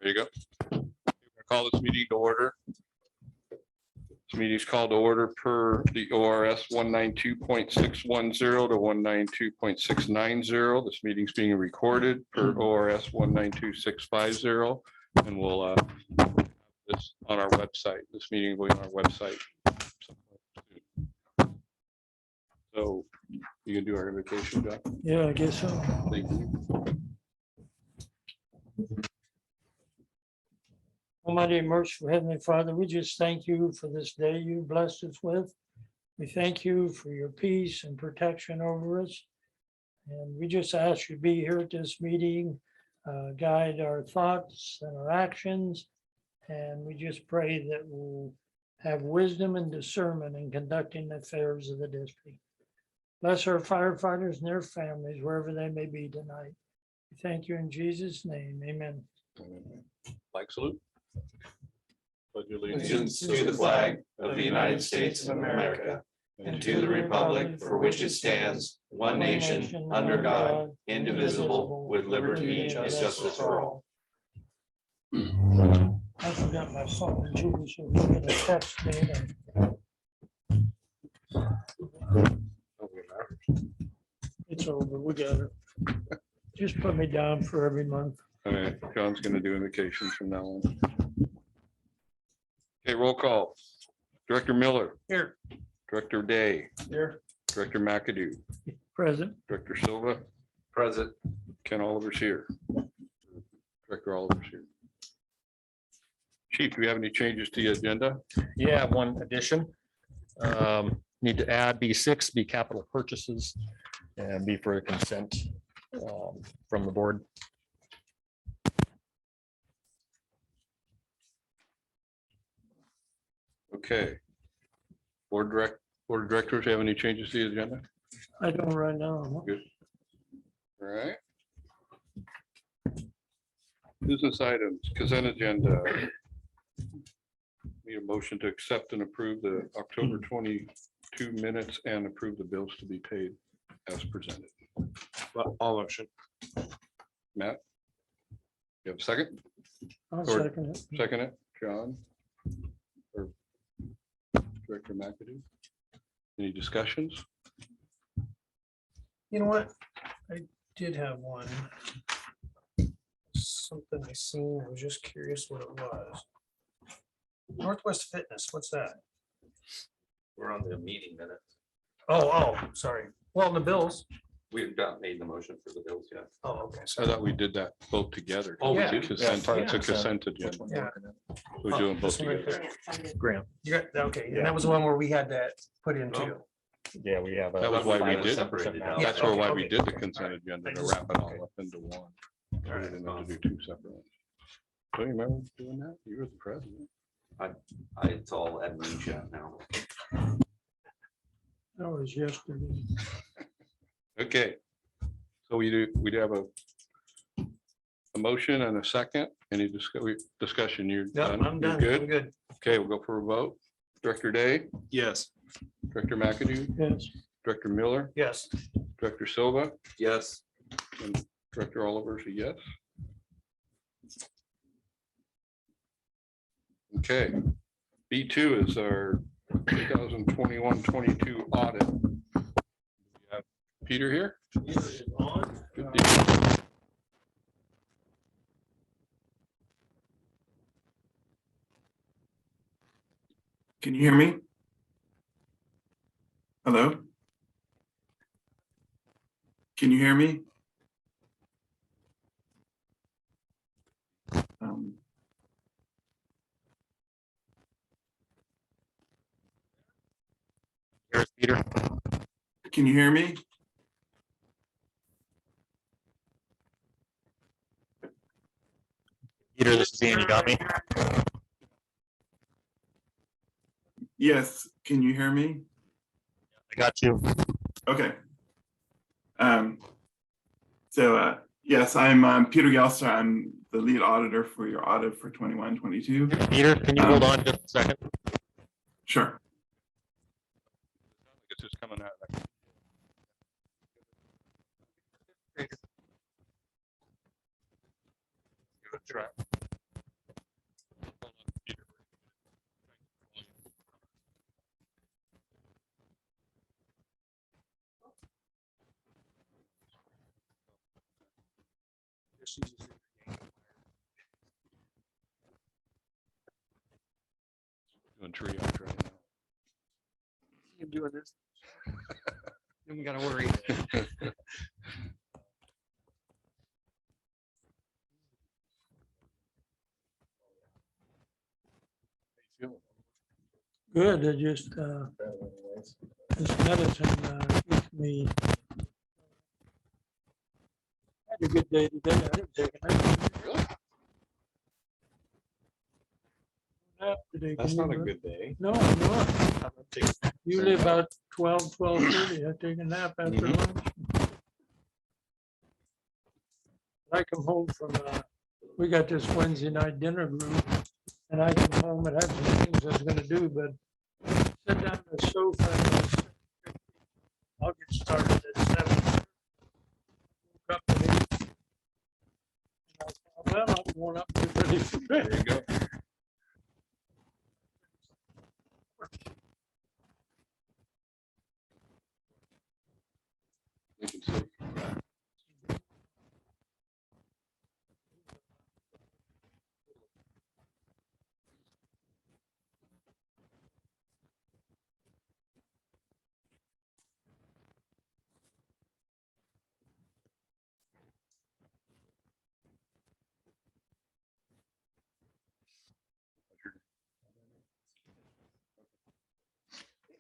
There you go. We're gonna call this meeting to order. This meeting is called to order per the ORS 192.610 to 192.690. This meeting is being recorded per ORS 192.650, and we'll have this on our website. This meeting will be on our website. So you can do our invocation, John? Yeah, I guess so. Thank you. Almighty and merciful Heavenly Father, we just thank you for this day you blessed us with. We thank you for your peace and protection over us. And we just ask you to be here at this meeting, guide our thoughts and our actions. And we just pray that we'll have wisdom and discernment in conducting the affairs of the district. Bless our firefighters and their families wherever they may be tonight. We thank you in Jesus' name. Amen. Flag salute. Pledge Allegiance to the flag of the United States of America and to the republic for which it stands, one nation, under God, indivisible, with liberty and justice for all. I forgot my phone, Julie, so we're gonna text me. It's over, we got it. Just put me down for every month. All right, John's gonna do invocations from now on. Okay, roll call. Director Miller. Here. Director Day. Here. Director McAdoo. Present. Director Silva. Present. Ken Oliver's here. Director Oliver's here. Chief, do we have any changes to the agenda? Yeah, one addition. Need to add B6, be capital purchases, and be for consent from the board. Okay. Board of directors, have any changes to the agenda? I don't right now. Good. All right. Business items, consent agenda. Need a motion to accept and approve the October 22 minutes and approve the bills to be paid as presented. All motion. Matt? You have a second? I'll Or- second it. Second it, John? Or Director McAdoo? Any discussions? You know what? I did have one. Something I seen, I was just curious what it was. Northwest Fitness, what's that? We're on the meeting minutes. Oh, sorry. Well, the bills. We've not made the motion for the bills yet. Oh, okay. I thought we did that both together. Oh, we Yeah. did? Consent, Yeah. it's a consent agenda. Yeah. We're doing both This one right together. there. Grant. You got, okay, and that was the one where we had that put in too. Yeah, we have. That was why we did. Separated out. That's why okay, we okay. did the consent agenda, I to just- wrap it all okay. up into one. All We right, didn't have to do two separate ones. Don't you remember doing that? You were the president. It's all amnesia now. That was yesterday. Okay. So we have a motion and a second. Any discussion? You're Yep, done? I'm You're done. Good? I'm good. Okay, we'll go for a vote. Director Day, Yes. Director McAdoo, Yes. Director Miller, Yes. Director Silva, Yes. and Director Oliver's a yes. Okay. B2 is our 2021-22 audit. We have Peter here. Good deal. Can you hear me? Hello? Can you hear me? Here's Peter. Can you hear me? Peter, this is Ian. You got me? Yes, can you hear me? I got you. Okay. Yes, I'm Peter Gelster. I'm the lead auditor for your audit for 21-22. Peter, can you hold on just a second? Sure. It's just coming out. Give it a try. Doing triage right now. I'm doing this. Then we gotta worry. Good, this medicine keeps me. Had a good day today. I didn't take a nap. Nap today. That's Can not you a believe- good day. No, I'm not. Usually about 12:30. I take a nap after Mhm. lunch. I come home from, we got this Wednesday night dinner group, and I come home and have some things I was gonna do, but sit down on the sofa. And I'll get started at 7. Woke up at 8. And I thought, well, I'm going up and get ready for bed. There you go. You can see.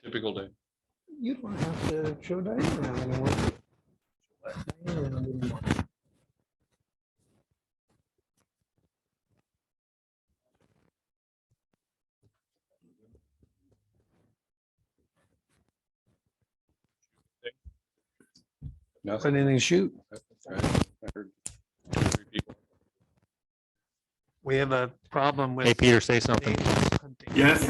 Typical day. You don't have to show Diane around anymore. Let Diane around anymore. Nothing. Anything to shoot. That's right. I heard 3 people. We have a problem with. Hey, Peter, say something. Yes.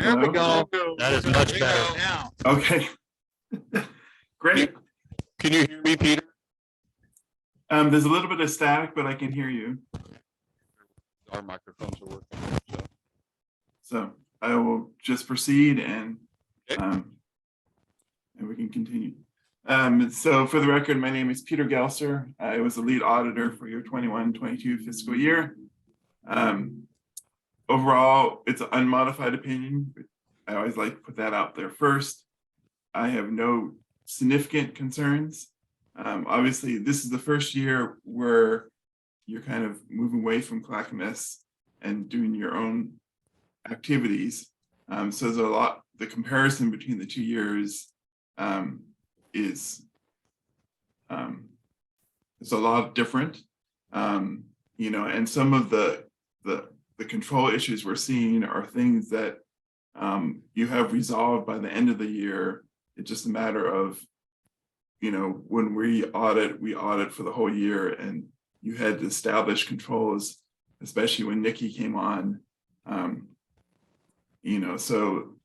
There we Hello? go. That is much better. Now. Okay. Great. Can you hear me, Peter? There's a little bit of static, but I can hear you. Our microphones are working. So So I will just proceed and Okay. and we can continue. So for the record, my name is Peter Gelser. I was the lead auditor for your 21-22 fiscal year. Overall, it's an unmodified opinion. But I always like to put that out there first. I have no significant concerns. Obviously, this is the first year where you're kind of moving away from Clackamas and doing your own activities. So there's a lot, the comparison between the 2 years is it's a lot different. You know, and some of the control issues we're seeing are things that you have resolved by the end of the year. It's just a matter of, you know, when we audit for the whole year, and you had to establish controls, especially when Nikki came on. You know, so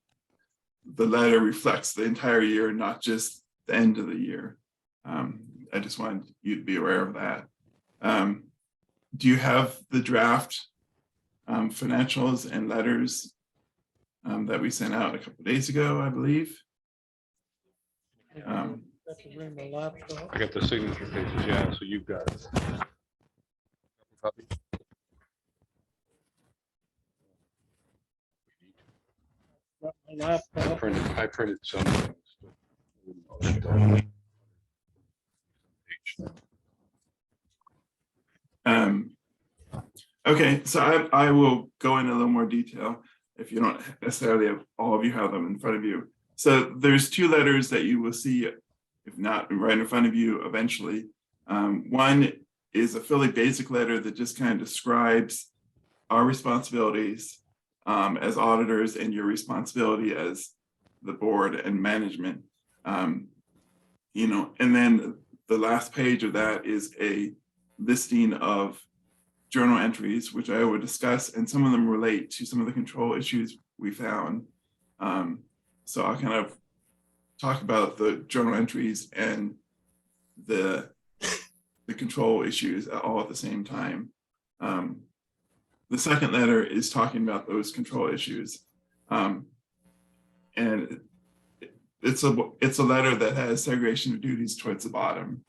the letter reflects the entire year, not just the end of the year. I just wanted you to be aware of that. Do you have the draft financials and letters that we sent out a couple of days ago, I believe? Got to bring my laptop. I got the signature pages, yeah, so you've got it. Copy. Got my laptop. I printed some things. Okay, so I will go into a little more detail if you don't necessarily have, all of you have them in front of you. So there's 2 letters that you will see, if not right in front of you eventually. One is a fairly basic letter that just kind of describes our responsibilities as auditors and your responsibility as the board and management. You know, and then the last page of that is a listing of journal entries, which I will discuss, and some of them relate to some of the control issues we found. So I'll kind of talk about the journal entries and the control issues all at the same time. The second letter is talking about those control issues. And it's a letter that has segregation of duties towards the bottom.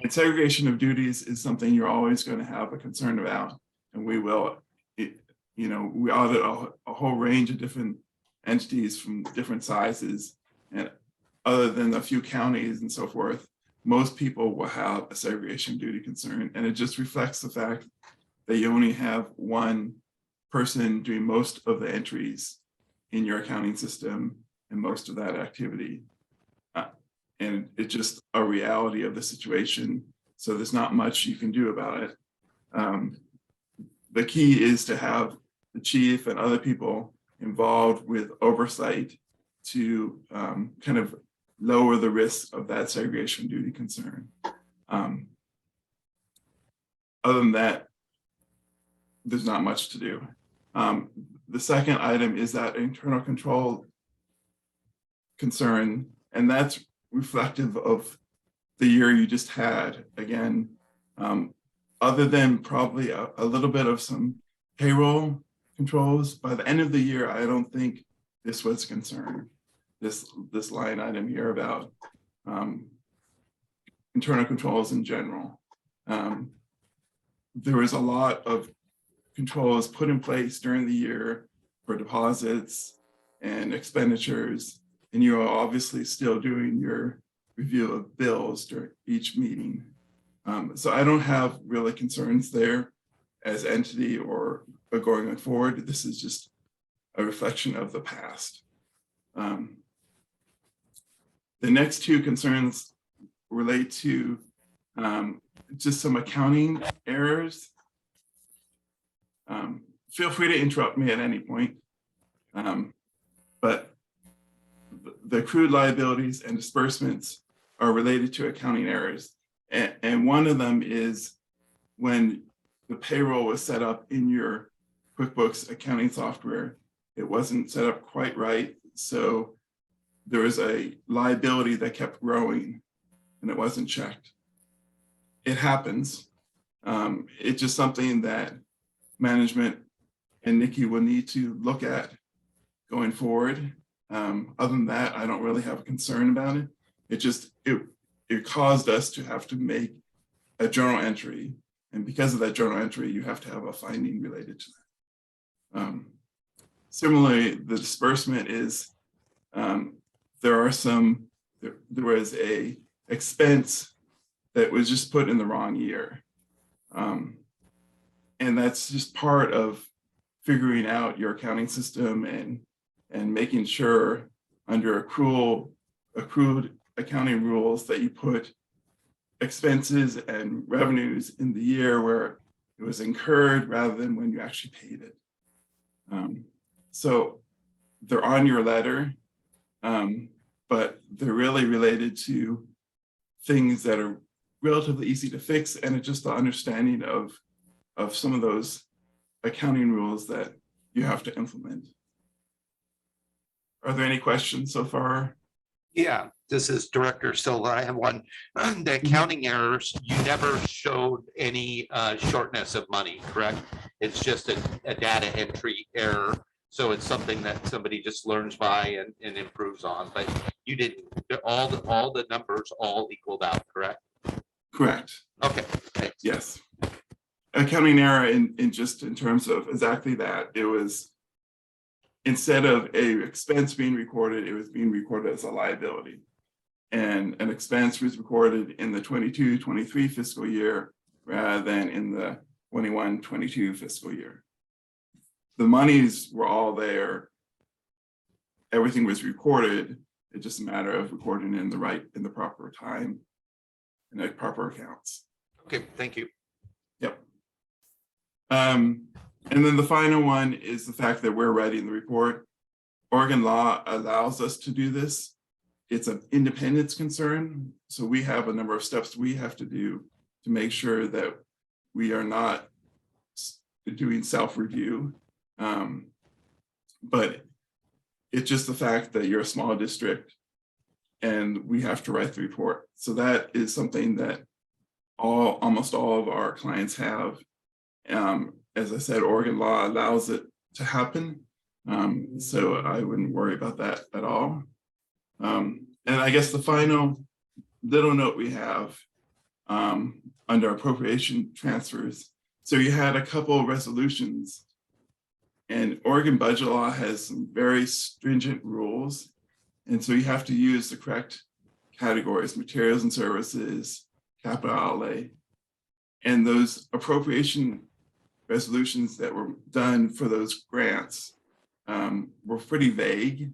And segregation of duties is something you're always going to have a concern about. And we will, we audit a whole range of different entities from different sizes. And other than a few counties and so forth, most people will have a segregation duty concern. And it just reflects the fact that you only have one person doing most of the entries in your accounting system and most of that activity. And it's just a reality of the situation. So there's not much you can do about it. The key is to have the chief and other people involved with oversight to kind of lower the risk of that segregation duty concern. Other than that, there's not much to do. The second item is that internal control concern, and that's reflective of the year you just had. Again, other than probably a little bit of some payroll controls, by the end of the year, I don't think this was a concern. This line item here about internal controls in general. There was a lot of controls put in place during the year for deposits and expenditures, and you are obviously still doing your review of bills during each meeting. So I don't have really concerns there as entity or going forward. This is just a reflection of the past. The next two concerns relate to just some accounting errors. Feel free to interrupt me at any point. But the accrued liabilities and disbursements are related to accounting errors. And one of them is when the payroll was set up in your QuickBooks accounting software, it wasn't set up quite right. So there was a liability that kept growing and it wasn't checked. It happens. It's just something that management and Nikki will need to look at going forward. Other than that, I don't really have a concern about it. It caused us to have to make a journal entry. And because of that journal entry, you have to have a finding related to that. Similarly, the disbursement is, there was a expense that was just put in the wrong year. And that's just part of figuring out your accounting system and making sure under accrued accounting rules that you put expenses and revenues in the year where it was incurred rather than when you actually paid it. So they're on your letter, but they're really related to things that are relatively easy to fix, and it's just the understanding of some of those accounting rules that you have to implement. Are there any questions so far? Yeah, this is Director Silva. I have one. The accounting errors, you never showed any shortness of money, correct? It's just a data entry error. So it's something that somebody just learns by and improves on, but you didn't, all the numbers all equaled out, correct? Correct. Okay, thanks. Yes. Accounting error in terms of exactly that. It was, instead of a expense being recorded, it was being recorded as a liability. And an expense was recorded in the 22-23 fiscal year rather than in the 21-22 fiscal year. The monies were all there. Everything was recorded. It's just a matter of recording in the proper time and the proper accounts. Okay, thank you. Yep. And then the final one is the fact that we're writing the report. Oregon law allows us to do this. It's an independence concern. So we have a number of steps we have to do to make sure that we are not doing self-review. But it's just the fact that you're a small district and we have to write the report. So that is something that almost all of our clients have. As I said, Oregon law allows it to happen. So I wouldn't worry about that at all. And I guess the final little note we have under appropriation transfers. So you had a couple of resolutions, and Oregon budget law has some very stringent rules. And so you have to use the correct categories: materials and services, capital outlay. And those appropriation resolutions that were done for those grants were pretty vague.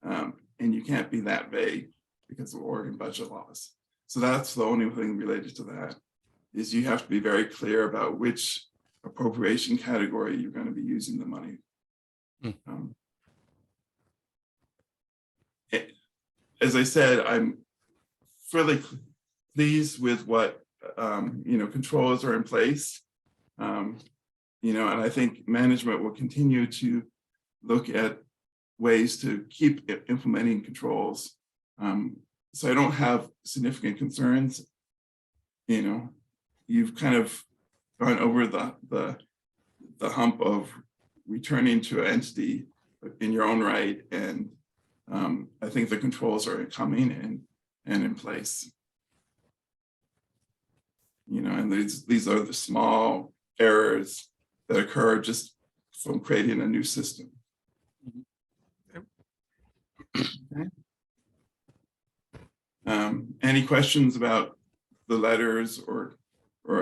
And you can't be that vague because of Oregon budget laws. So that's the only thing related to that, is you have to be very clear about which appropriation category you're going to be using the money. As I said, I'm fairly pleased with what controls are in place. And I think management will continue to look at ways to keep implementing controls. So I don't have significant concerns. You've kind of gone over the hump of returning to an entity in your own right, and I think the controls are coming and in place. And these are the small errors that occur just from creating a new system. Okay. Any questions about the letters or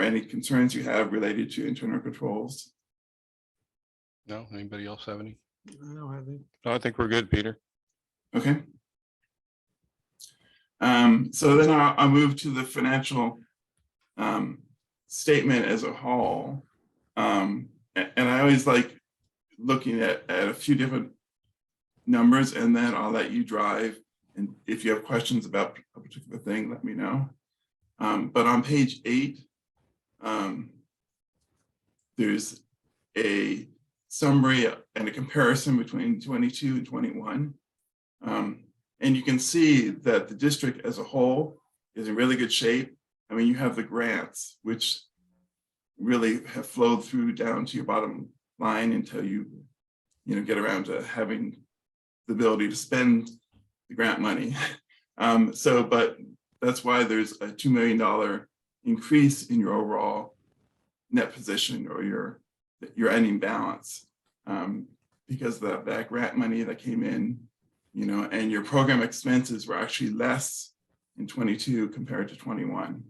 any concerns you have related to internal controls? No, anybody else have any? No, I think. No, I think we're good, Peter. Okay. So then I'll move to the financial statement as a whole. And I always like looking at a few different numbers, and then I'll let you drive. And if you have questions about a particular thing, let me know. But on page 8, there's a summary and a comparison between 22 and 21. And you can see that the district as a whole is in really good shape. I mean, you have the grants, which really have flowed through down to your bottom line until you get around to having the ability to spend the grant money. But that's why there's a $2 million increase in your overall net position, or your ending balance, because of that grant money that came in, and your program expenses were actually less in 22 compared to 21.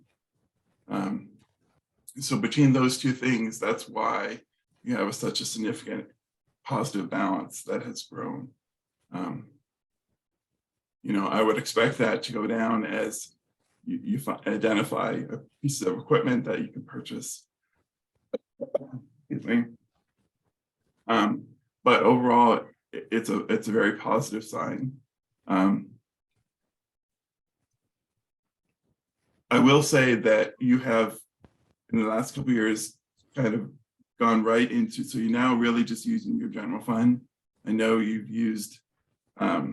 So between those two things, that's why you have such a significant positive balance that has grown. I would expect that to go down as you identify a piece of equipment that you can purchase. Excuse me. But overall, it's a very positive sign. I will say that you have, in the last couple of years, kind of gone right into, so you're now really just using your general fund. I know you've used, I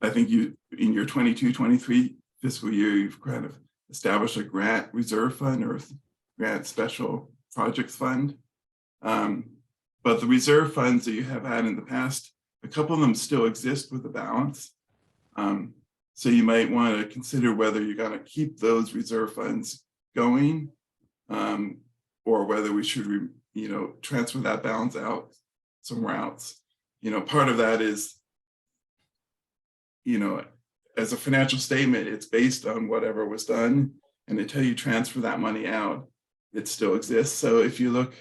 think in your 22-23 fiscal year, you've kind of established a grant reserve fund or grant special projects fund. But the reserve funds that you have had in the past, a couple of them still exist with a balance. So you might want to consider whether you're going to keep those reserve funds going, or whether we should, transfer that balance out somewhere else. Part of that is, as a financial statement, it's based on whatever was done, and until you transfer that money out, it still exists. So if you look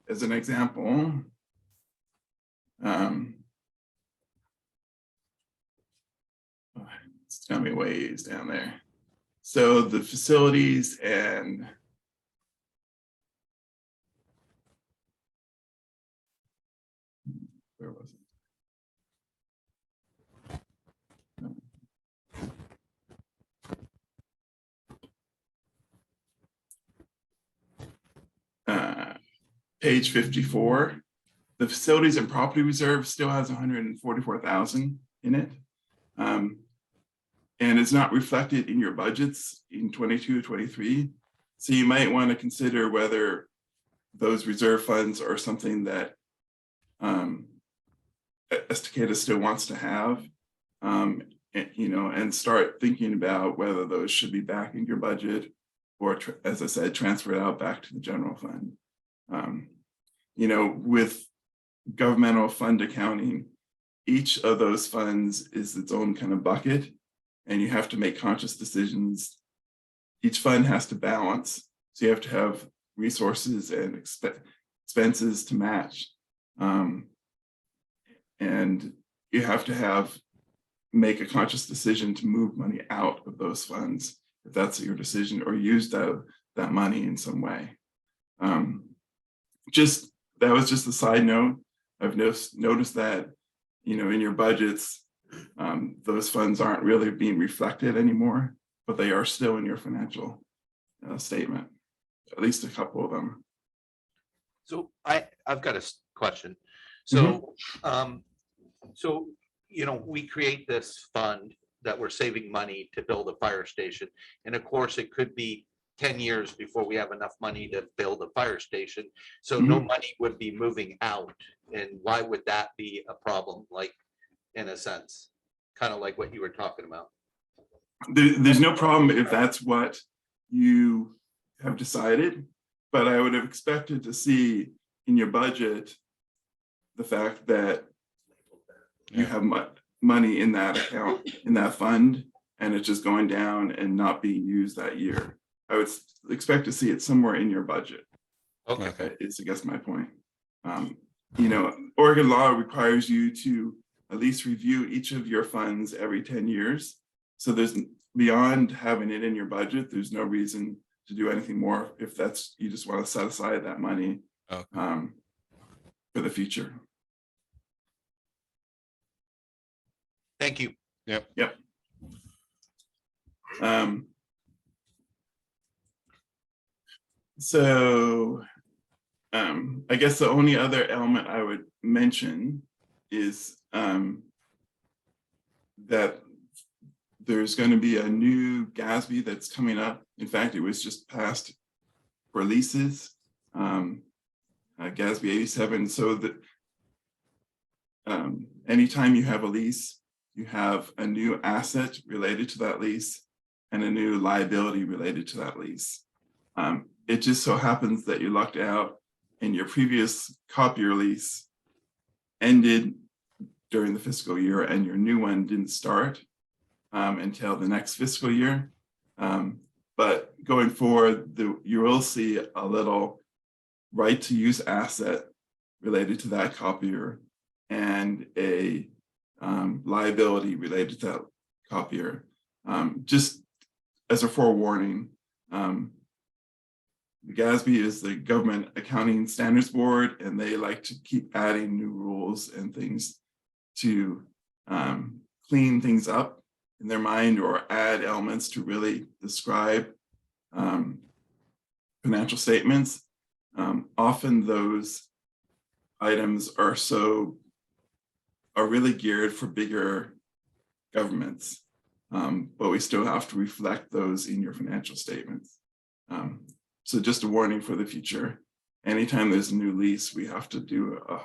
as an example, it's gonna be ways down there. So the facilities and where was it? Page 54, the facilities and property reserve still has 144,000 in it. And it's not reflected in your budgets in 22-23. So you might want to consider whether those reserve funds are something that Estacada still wants to have. And and start thinking about whether those should be back in your budget or, as I said, transferred out back to the general fund. With governmental fund accounting, each of those funds is its own kind of bucket, and you have to make conscious decisions. Each fund has to balance, so you have to have resources and expenses to match. And you have to make a conscious decision to move money out of those funds, if that's your decision, or use that money in some way. That was just a side note. I've noticed that, in your budgets, those funds aren't really being reflected anymore, but they are still in your financial statement, at least a couple of them. So I've got a question. So, we create this fund that we're saving money to build a fire station. And of course, it could be 10 years before we have enough money to build a fire station. So no money would be moving out. And why would that be a problem? Like, in a sense, kind of like what you were talking about. There's no problem if that's what you have decided, but I would have expected to see in your budget the fact that you have money in that account, in that fund, and it's just going down and not being used that year. I would expect to see it somewhere in your budget. Okay. Is, I guess, my point. Oregon law requires you to at least review each of your funds every 10 years. So there's, beyond having it in your budget, there's no reason to do anything more if you just want to set aside that money for the future. Thank you. Yep. So I guess the only other element I would mention is that there's going to be a new GASB that's coming up. In fact, it was just passed for leases, GASB 87. So that anytime you have a lease, you have a new asset related to that lease and a new liability related to that lease. It just so happens that you lucked out and your previous copier lease ended during the fiscal year and your new one didn't start until the next fiscal year. But going forward, you will see a little right to use asset related to that copier and a liability related to that copier. Just as a forewarning, the GASB is the Government Accounting Standards Board, and they like to keep adding new rules and things to clean things up in their mind or add elements to really describe financial statements. Often those items are really geared for bigger governments, but we still have to reflect those in your financial statements. So just a warning for the future. Anytime there's a new lease, we have to do a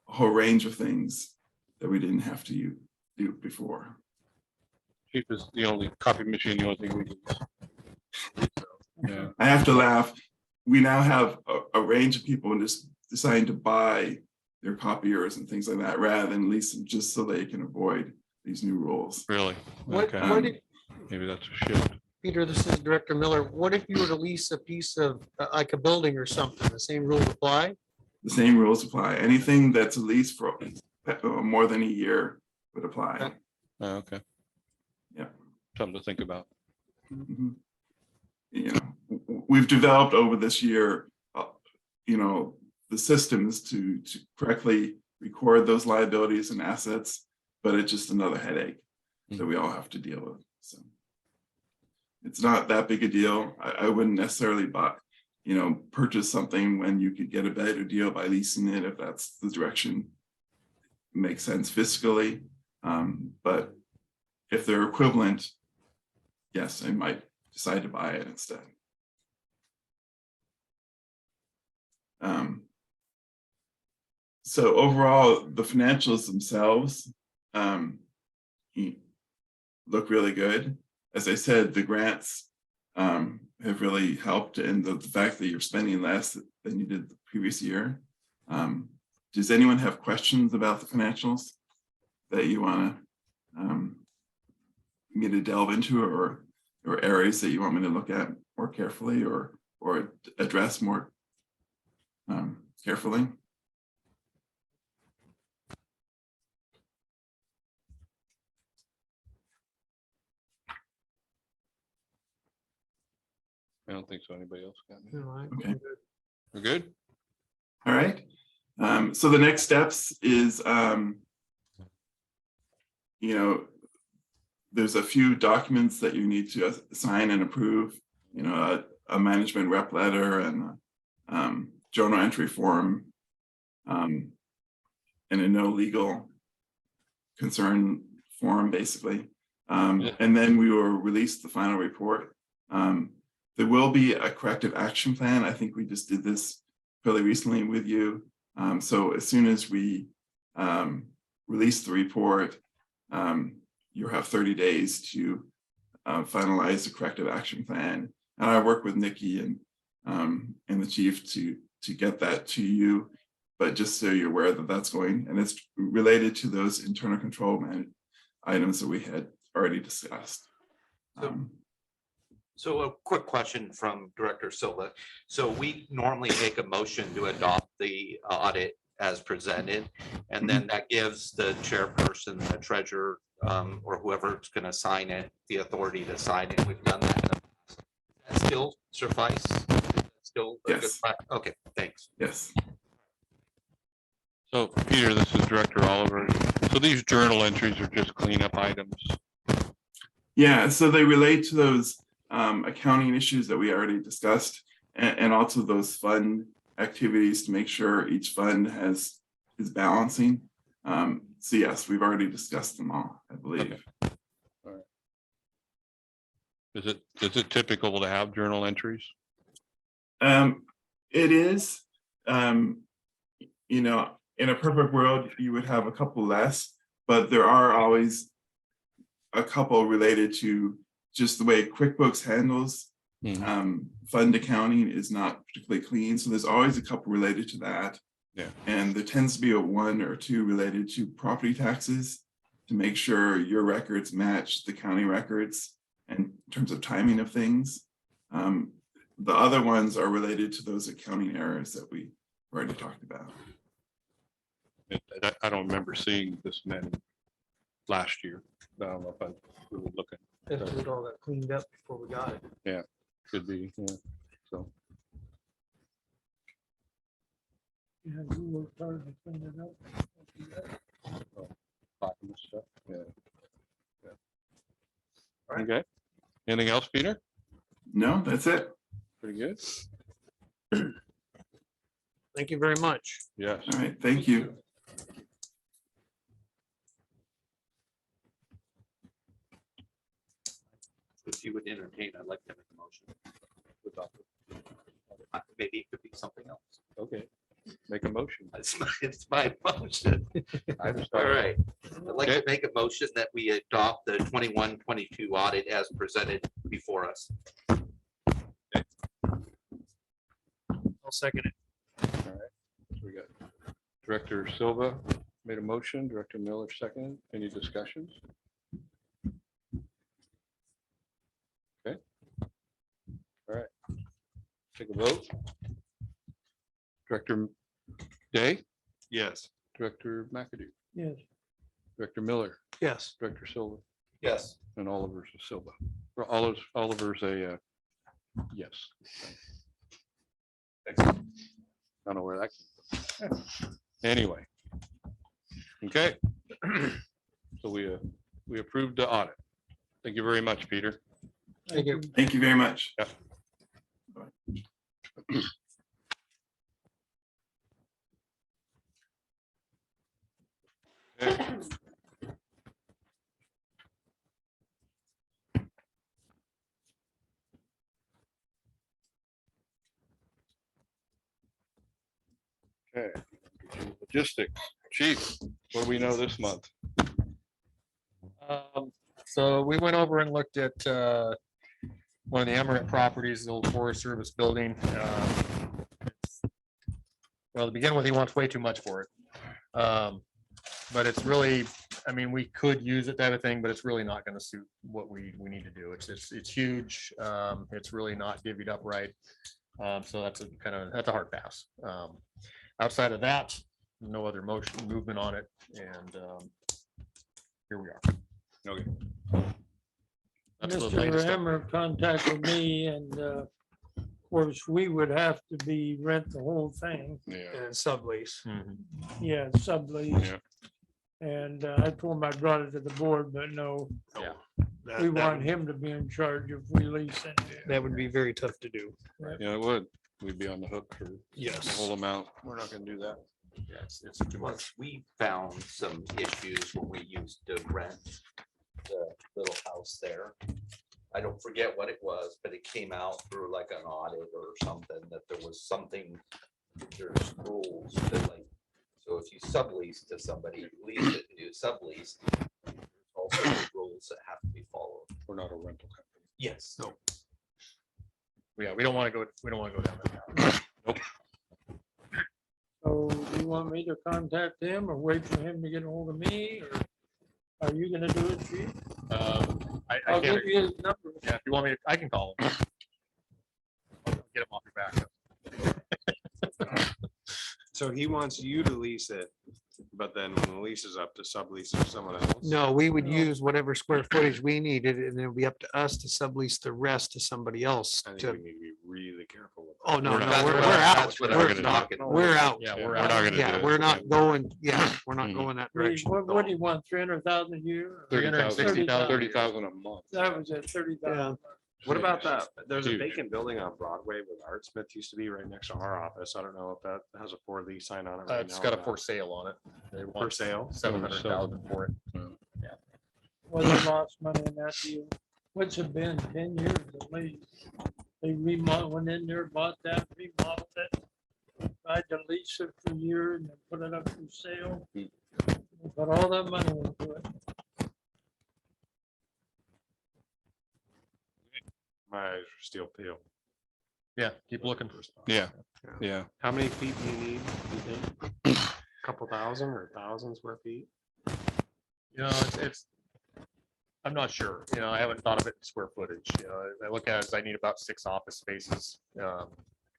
whole range of things that we didn't have to do before. Cheap is the only copy machine, the only thing we use. Yeah. I have to laugh. We now have a range of people just deciding to buy their copiers and things like that rather than lease them, just so they can avoid these new rules. Really? What Okay. if, Maybe that's a shift. Peter, this is Director Miller, what if you were to lease a piece of, like a building or something, the same rules apply? The same rules apply. Anything that's a lease for more than a year would apply. Oh, okay. Yeah. Something to think about. Mhm. We've developed over this year, the systems to correctly record those liabilities and assets, but it's just another headache that we all have to deal with. So it's not that big a deal. I wouldn't necessarily purchase something when you could get a better deal by leasing it, if that's the direction makes sense fiscally. But if they're equivalent, yes, I might decide to buy it instead. So overall, the financials themselves, look really good. As I said, the grants have really helped, and the fact that you're spending less than you did the previous year. Does anyone have questions about the financials that you want to me to delve into, or areas that you want me to look at more carefully, or address more carefully? I don't think so. Anybody else got me? Okay. We're good? All right. So the next steps is, there's a few documents that you need to sign and approve, a management rep letter and journal entry form, and a no legal concern form, basically. And then we will release the final report. There will be a corrective action plan. I think we just did this fairly recently with you. So as soon as we release the report, you have 30 days to finalize the corrective action plan. And I work with Nikki and the chief to get that to you. But just so you're aware that that's going, and it's related to those internal control items that we had already discussed. So a quick question from Director Silva. So we normally make a motion to adopt the audit as presented, and then that gives the chairperson, the treasurer, or whoever's going to sign it, the authority to sign it. We've done that in the past. Does that still suffice? Is that still a good Yes. plan? Okay, thanks. Yes. So Peter, this is Director Oliver. So these journal entries are just cleanup items. Yeah, so they relate to those accounting issues that we already discussed, and also those fund activities to make sure each fund is balancing. So yes, we've already discussed them all, I believe. Okay. All right. Is it typical to have journal entries? It is, in a perfect world, you would have a couple less, but there are always a couple related to just the way QuickBooks handles fund accounting is not particularly clean. So there's always a couple related to that. Yeah. And there tends to be a one or two related to property taxes to make sure your records match the county records and in terms of timing of things. The other ones are related to those accounting errors that we already talked about. I don't remember seeing this many last year. I don't know if I'm really looking. After it all got cleaned up before we got it. Could be, yeah. So, Yeah, you worked hard to clean it up. document stuff, yeah. All right. Okay. Anything else, Peter? No, that's it. Pretty good. Thank you very much. Yes. All right, thank you. If you would entertain, I'd like to make a motion. Maybe it could be something else. Okay. Make a motion. It's my motion. All right. I'd like to make a motion that we adopt the 21-22 audit as presented before us. I'll second it. All right. So we got Director Silva made a motion, Director Miller seconded. Any discussions? Okay. All right. Take a vote. Director Day? Yes. Director McAdoo? Yes, Director Miller? Yes. Director Silva? Yes. And Oliver's a Silva. Or Oliver's a yes. I don't know where that came from. Anyway. Okay. So we approved the audit. Thank you very much, Peter. Thank you. Thank you very much. Okay. Okay. Logistics, Chief, what do we know this month? So we went over and looked at one of the Emirate properties, the old Forest Service building. Well, to begin with, he wants way too much for it. But it's really, I mean, we could use it type of thing, but it's really not going to suit what we need to do. It's huge. It's really not divvied up right. So that's a hard pass. Outside of that, no other movement on it. And here we are. Okay. That's the Mr. latest. Hammer contacted me and of course, we would have to be rent the whole thing. Yeah. And sublease. Mhm. Yeah, sublease. Yeah. And I told him I brought it to the board, but no, Yeah. we want him to be in charge if we lease it. That would be very tough to do. Yeah, it would. We'd be on the hook for the Yes. whole amount. We're not gonna do that. Yeah, it's too much. Once we found some issues when we used to rent the little house there. I don't forget what it was, but it came out through like an audit or something, that there was something, there's rules that like, so if you sublease to somebody, lease it and do sublease, there's also rules that have to be followed. We're not a rental company. Yes. No. Yeah, we don't want to go down that path. So do you want me to contact him or wait for him to get a hold of me? Or are you gonna do it, Chief? I I'll can't, give you his number. yeah, if you want me, I can call him. I'll get him off your back. So he wants you to lease it, but then when the lease is up to sublease it to someone else? No, we would use whatever square footage we needed, and it'll be up to us to sublease the rest to somebody else. I think to- we need to be really careful with Oh, that. no, We're no, not- we're that's out. That's what we're I was gonna do. talking. We're out. Yeah, Yeah, we're we're out. not gonna do Yeah, it. we're not going, yeah, we're not Mhm. going that What direction. what do you want, 300,000 a year? 360,000. 30,000 a month. That was at 30,000. What about that? There's a Huge. vacant building on Broadway where the Art Smith used to be right next to our office. I don't know if that has a for lease sign on it right now. It's got a or for not. sale on it. They For want sale. 700,000 for it. Well, they lost money in that deal. What's it been, 10 years at least? They remodeled, went in there, bought that, remodeled it. Tried to lease it for a year and then put it up for sale. Put all that money into it. My eyes are still peeled. Yeah, keep looking. Yeah, yeah. How many feet do you need? You think? Couple thousand or 1,000 square feet? You know, it's, I'm not sure, you know, I haven't thought of it in square footage, you know, I look at it as I need about 6 office spaces.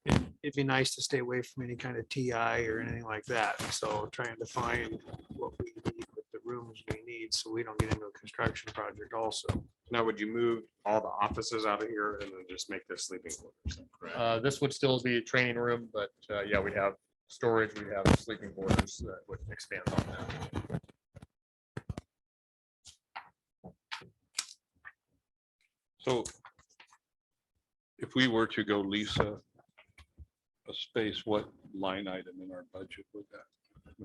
It'd be nice to stay away from any kind of TI or anything like that. So trying to find what we need with the rooms we need, so we don't get into a construction project also. Now, would you move all the offices out of here and then just make this sleeping quarters? This would still be a training room, but yeah, we'd have storage, we'd have sleeping quarters that would expand on that. So if we were to go lease a space, what line item in our budget would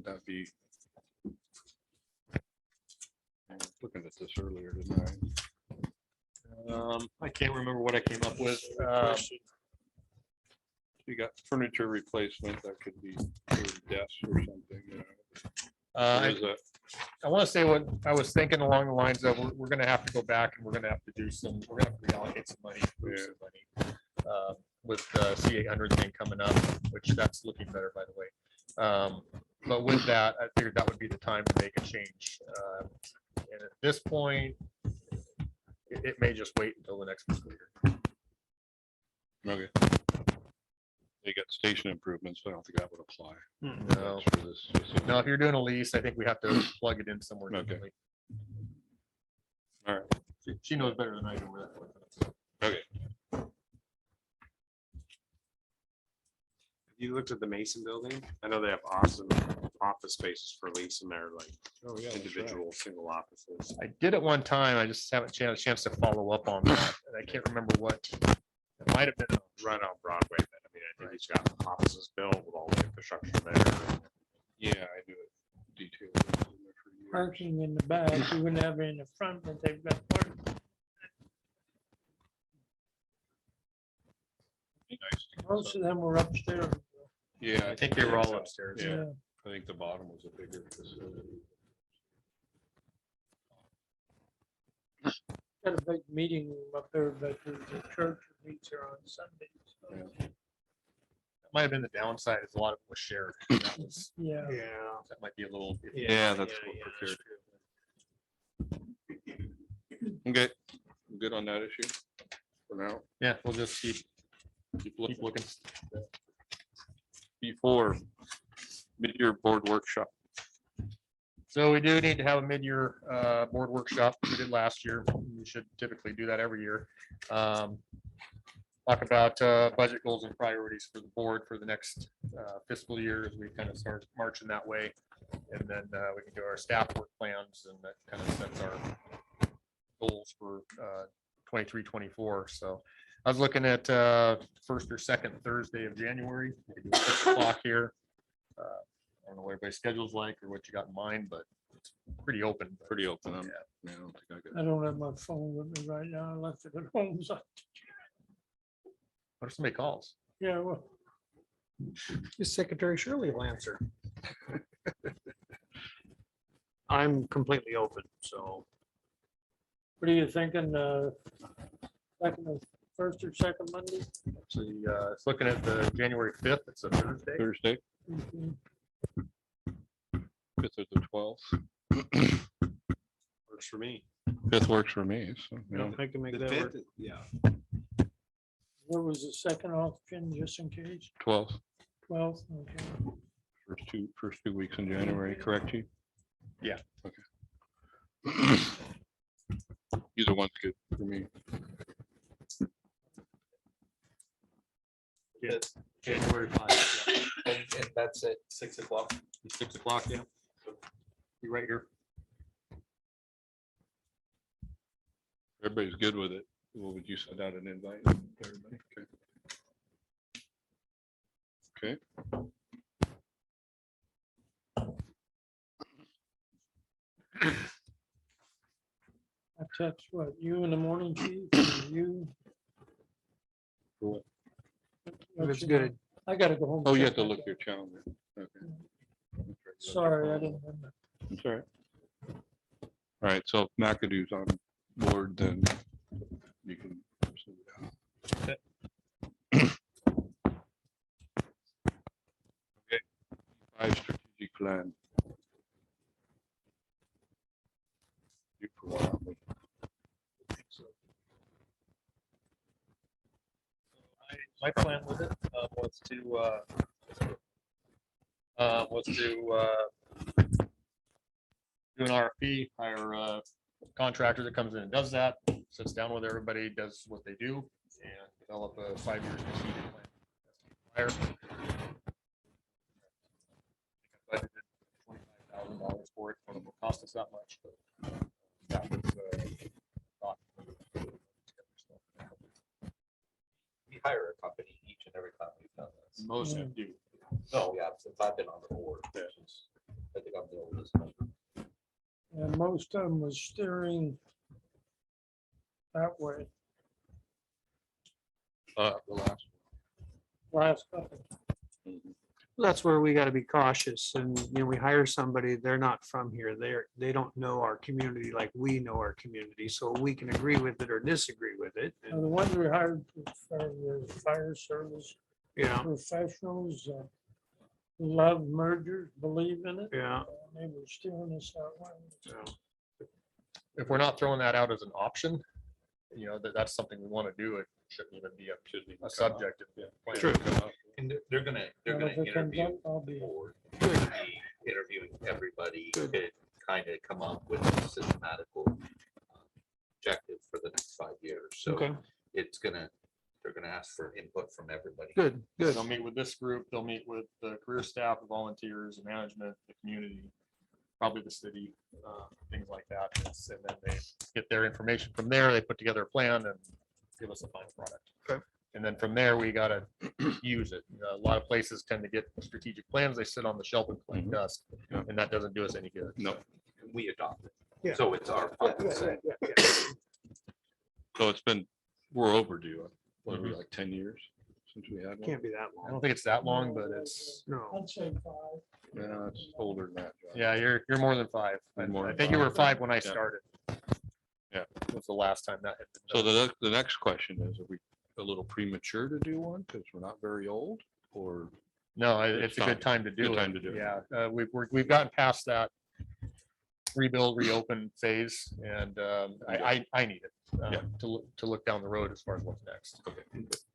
that be? I was looking at this earlier tonight. I can't remember what I came up with. You got furniture replacement, that could be desks or something. I There's a- I want to say what I was thinking along the lines of, we're going to have to go back and we're going to have to do some, we're going to have to reallocate some money, move some money. With the C800 thing coming up, which that's looking better, by the way. But with that, I figured that would be the time to make a change. And at this point, it may just wait until the next fiscal year. Okay. They got station improvements, but I don't think that would apply. No. For this facility. Now, if you're doing a lease, I think we have to plug it in somewhere. Okay. differently. All right. She knows better than I do where that was. Okay. You looked at the Mason building? I know they have awesome office spaces for lease and they're like Oh, yeah. that's right. individual single offices. I did it one time. I just haven't had a chance to follow up on that. And I can't remember what. It might have been. Right on Broadway, but I mean, I think he's got offices built with all the infrastructure there. Yeah, I do it detailed. It's been there for years. Parking in the back, you wouldn't have it in the front, but they've got parking. Be nice to get Most some- of them were upstairs. Yeah, I think they were all so. upstairs. Yeah, I think the bottom was a bigger facility. got a big meeting room up there, but there's a church that meets here on Sundays. Yeah. Might have been the downside, is a lot of it was shared. That was- Yeah, that might be a little. Yeah, that's what we're Okay, good on that issue for now. Yeah, we'll just keep looking. Before mid-year board workshop. So we do need to have a mid-year board workshop. We did last year. We should typically do that every year. Talk about budget goals and priorities for the board for the next fiscal year as we kind of start marching that way. And then we can do our staff work plans, and that kind of sets our goals for 23-24. So I was looking at first or second Thursday of January. We could do 6 o'clock here. I don't know what everybody's schedule's like or what you got in mind, but it's pretty open. Pretty open. Yeah. I don't think I could. I don't have my phone with me right now. I left it at home. So, What if somebody calls? yeah, well, Secretary Shirley will answer. I'm completely open, so what are you thinking? First or second Monday? So it's looking at the January 5th. It's a Thursday. Thursday, Mhm. 5th or the 12th. Works for me. 5th works for me, so, you know, I can make The that work. fifth, yeah. What was the second option, just in case? 12th, 12th, okay. first two weeks in January, correct, Chief? Yeah. Okay. Either one's good for me. January 5th. And that's at 6 o'clock. 6 o'clock, yeah. Be right here. Everybody's good with it. Well, would you send out an invite? to everybody? Okay. I text what, you in the morning, chief? Or you? For what? Let It's you know. good. I gotta go home. Oh, you check have to my look phone. your calendar. Okay. Sorry, I didn't remember. It's all right. All right, so if McAdoo's on board, then you can. send it out. Okay. 5 strategic plan. You for a while, but My plan with it was to do an RFP, hire a contractor that comes in and does that, sits down with everybody, does what they do, and develop a 5-year strategic plan. Hire. I budgeted $25,000 for it. It won't cost us that much, but that was thought. We hire a company each and every time we've done this. Most Yeah. do. No, yeah, since I've been on the board. Yeah. since I think I'm the oldest one. And most of them was steering that way, the last. last couple. That's where we gotta be cautious and, we hire somebody, they're not from here. They don't know our community like we know our community. So we can agree with it or disagree with it. And the ones we hired for the fire service Yeah, professionals, love mergers, believe in it. yeah. They were steering us that way. So, If we're not throwing that out as an option, that's something we want to do. It shouldn't even be a subject. in the plan. True. And they're gonna And if it comes interview. up, I'll be. Board, they're gonna be interviewing everybody Good. to kind of come up with a systematical objective for the next 5 years. So Okay, they're gonna ask for input from everybody. good, good. They'll meet with this group, they'll meet with the career staff, the volunteers, the management, the community, probably the city, things like that. And then they get their information from there, they put together a plan and give us a final product. Okay. And then from there, we gotta use it. A lot of places tend to get strategic plans, they sit on the shelf and collect dust, Yeah. and that doesn't do us any good. No. And we adopt it. Yeah. So it's our. So we're overdue. What are we, like 10 years since we had one? Can't be that I long. don't think it's that long, but it's, No. I'd say 5. Yeah, it's older than that. John. yeah, you're more than 5. You're more I than think you were 5. 5 when I Yeah. started. Was the last time that had been So done. the next question is, are we a little premature to do one because we're not very old, or? No, It's it's a good time to do good it. time to do it. Yeah, we've gotten past that rebuild, reopen phase, and I need it Yeah. to look down the road as far as what's next.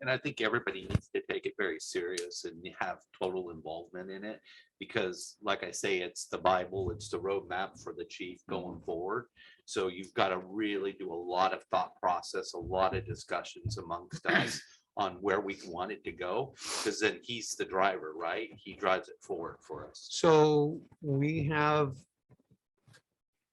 And I think everybody needs to take it very serious and have total involvement in it. Because like I say, it's the Bible, it's the roadmap for the chief going forward. So you've got to really do a lot of thought process, a lot of discussions amongst us on where we want it to go. Because then he's the driver, right? He drives it forward for us. So we have,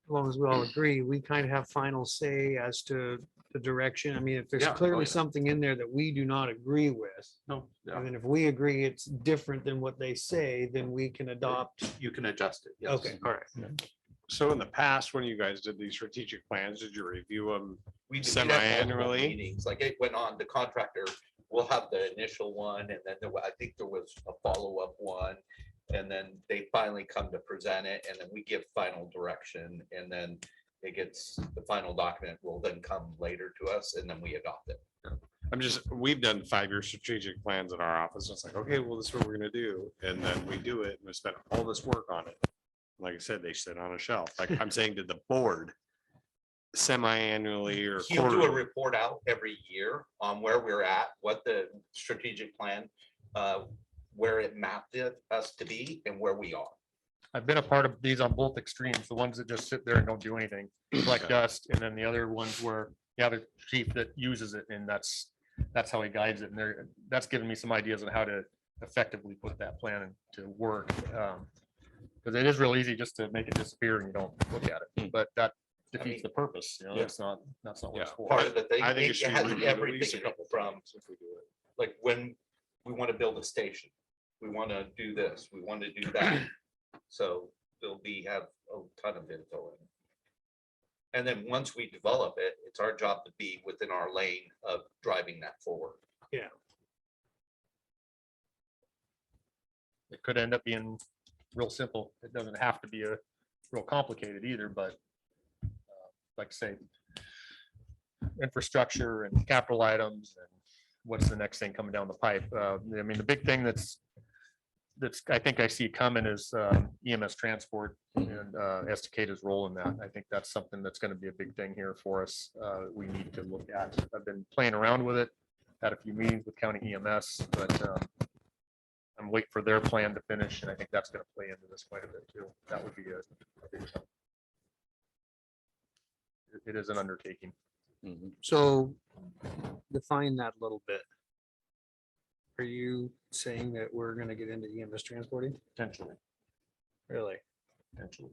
as long as we all agree, we kind of have final say as to the direction. I mean, if there's Yeah, oh, clearly yeah. something in there that we do not agree with, No, and then if we agree it's different than what they say, then we can adopt. you can adjust it. Yes. Okay, all right. So in the past, when you guys did these strategic plans, did you review them? We did have multiple Semi-annually? meetings, like it went on, the contractor will have the initial one, and then I think there was a follow-up one. And then they finally come to present it, and then we give final direction, and then it gets, the final document will then come later to us, and then we adopt it. We've done 5-year strategic plans in our office. It's like, okay, well, this is what we're gonna do. And then we do it and we spend all this work on it. Like I said, they sit on a shelf. Like I'm saying to the board, semi-annually or He'll do a quarterly. report out every year on where we're at, what the strategic plan, where it mapped us to be and where we are. I've been a part of these on both extremes, the ones that just sit there and don't do anything, like dust, and then the other ones where you have a chief that uses it, and that's how he guides it. And that's given me some ideas on how to effectively put that plan to work. Because it is real easy just to make it disappear and you don't look at it, but that defeats the purpose. You know, Yeah. that's not what it's for. Part of the thing, I think it it should has be reviewed at least everything a in it couple from, times if we do it. like, when we want to build a station, we want to do this, we want to do that. So there'll have a ton of info in it. And then once we develop it, it's our job to be within our lane of driving that forward. It could end up being real simple. It doesn't have to be a real complicated either, but like I say, infrastructure and capital items and what's the next thing coming down the pipe. I mean, the big thing that's I think I see coming is EMS transport and Estacade's role in that. I think that's something that's going to be a big thing here for us. We need to look at. I've been playing around with it, had a few meetings with county EMS, but I'm waiting for their plan to finish, and I think that's going to play into this quite a bit too. That would be it is an undertaking. So define that a little bit. Are you saying that we're gonna get into EMS transporting? Potentially. Really? Potentially.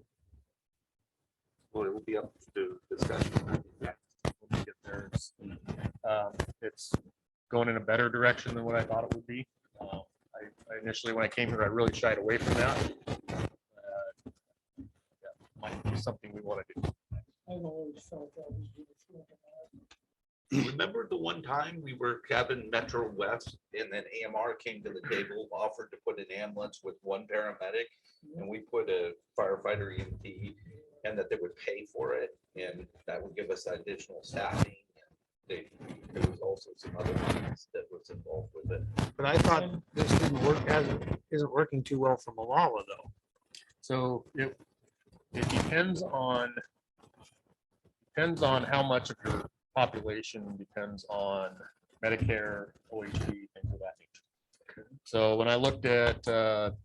Well, it will be up to discussion. When we get there, it's going in a better direction than what I thought it would be. I initially, when I came here, I really shied away from that. Might be something we want to do. I've always felt that was beautiful. Remember the one time we were having Metro West and then AMR came to the table, offered to put an ambulance with one paramedic and we put a firefighter EMT and that they would pay for it and that would give us additional staffing. There was also some other ones that was involved with it. But I thought this didn't work, isn't working too well for Malala though. So it depends on how much of your population depends on Medicare, OHP, things of that nature. So when I looked at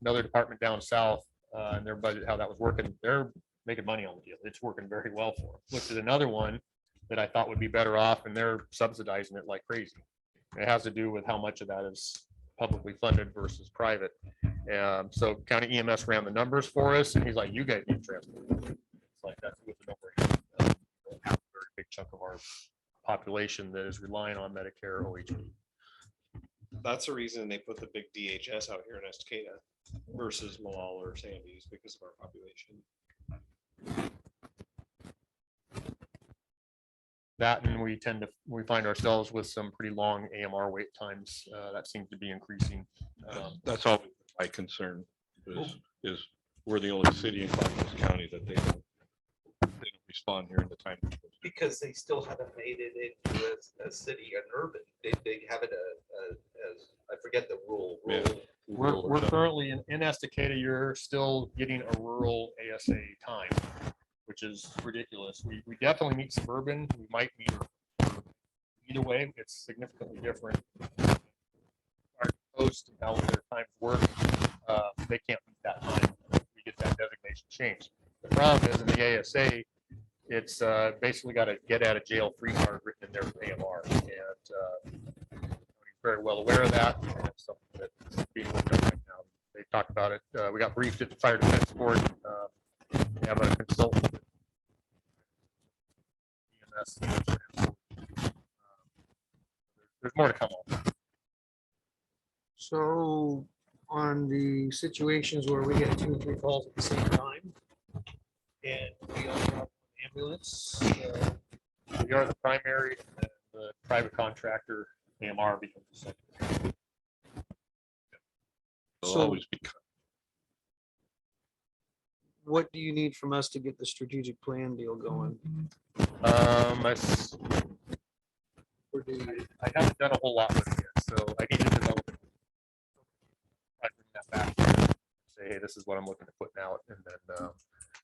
another department down south and their budget, how that was working, they're making money on the deal. It's working very well for them. Looked at another one that I thought would be better off, and they're subsidizing it like crazy. It has to do with how much of that is publicly funded versus private. So county EMS ran the numbers for us, and he's like, "You guys need transport." It's like that's with the number. A very big chunk of our population that is relying on Medicare OHP. That's the reason they put the big DHS out here in Estacada versus Malala or Sandy's because of our population. That, and we find ourselves with some pretty long AMR wait times. That seems to be increasing. That's all my concern is we're the only city in Clackamas County that they don't respond during the time. Because they still haven't made it into a city, an urban. They have it as, I forget the rule. Yeah. We're currently in Estacada, you're still getting a rural ASA time, which is ridiculous. We definitely meet suburban, we might meet either way, it's significantly different. Our post and how their times work, they can't meet that time. We get that designation changed. The problem is in the ASA, it's basically got a get out of jail free card written in their AMR, and he's very well aware of that. And it's something that's being worked on right now. They talked about it. We got briefed at the fire defense board. We have a consultant. EMS. There's more to come on. So on the situations where we get 2 or 3 calls at the same time, and we only have an ambulance, We are the primary, and the private contractor, AMR becomes the secondary. It'll So- always be. what do you need from us to get the strategic plan deal going? Or do you- I haven't done a whole lot with it yet, so I need to develop it. I bring that back, say, hey, this is what I'm looking at putting out, and then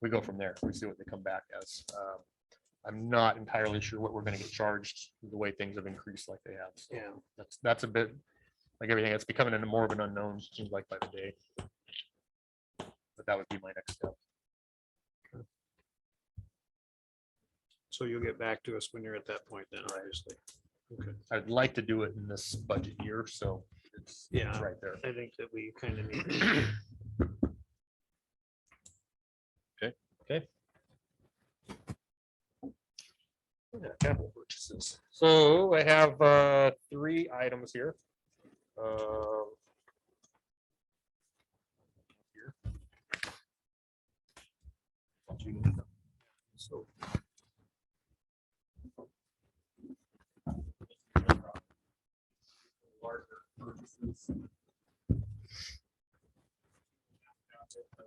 we go from there. We see what they come back as. I'm not entirely sure what we're gonna get charged, the way things have increased like they have. So Yeah. that's a bit, like everything, it's becoming into more of an unknown, seems like by the day. But that would be my next step. So you'll get back to us when you're at that point then, obviously. Okay. I'd like to do it in this budget year, so it's Yeah. right there. I think that we kind of need. Yeah, capital purchases. So I have 3 items here. Here. So. Larger purchases. I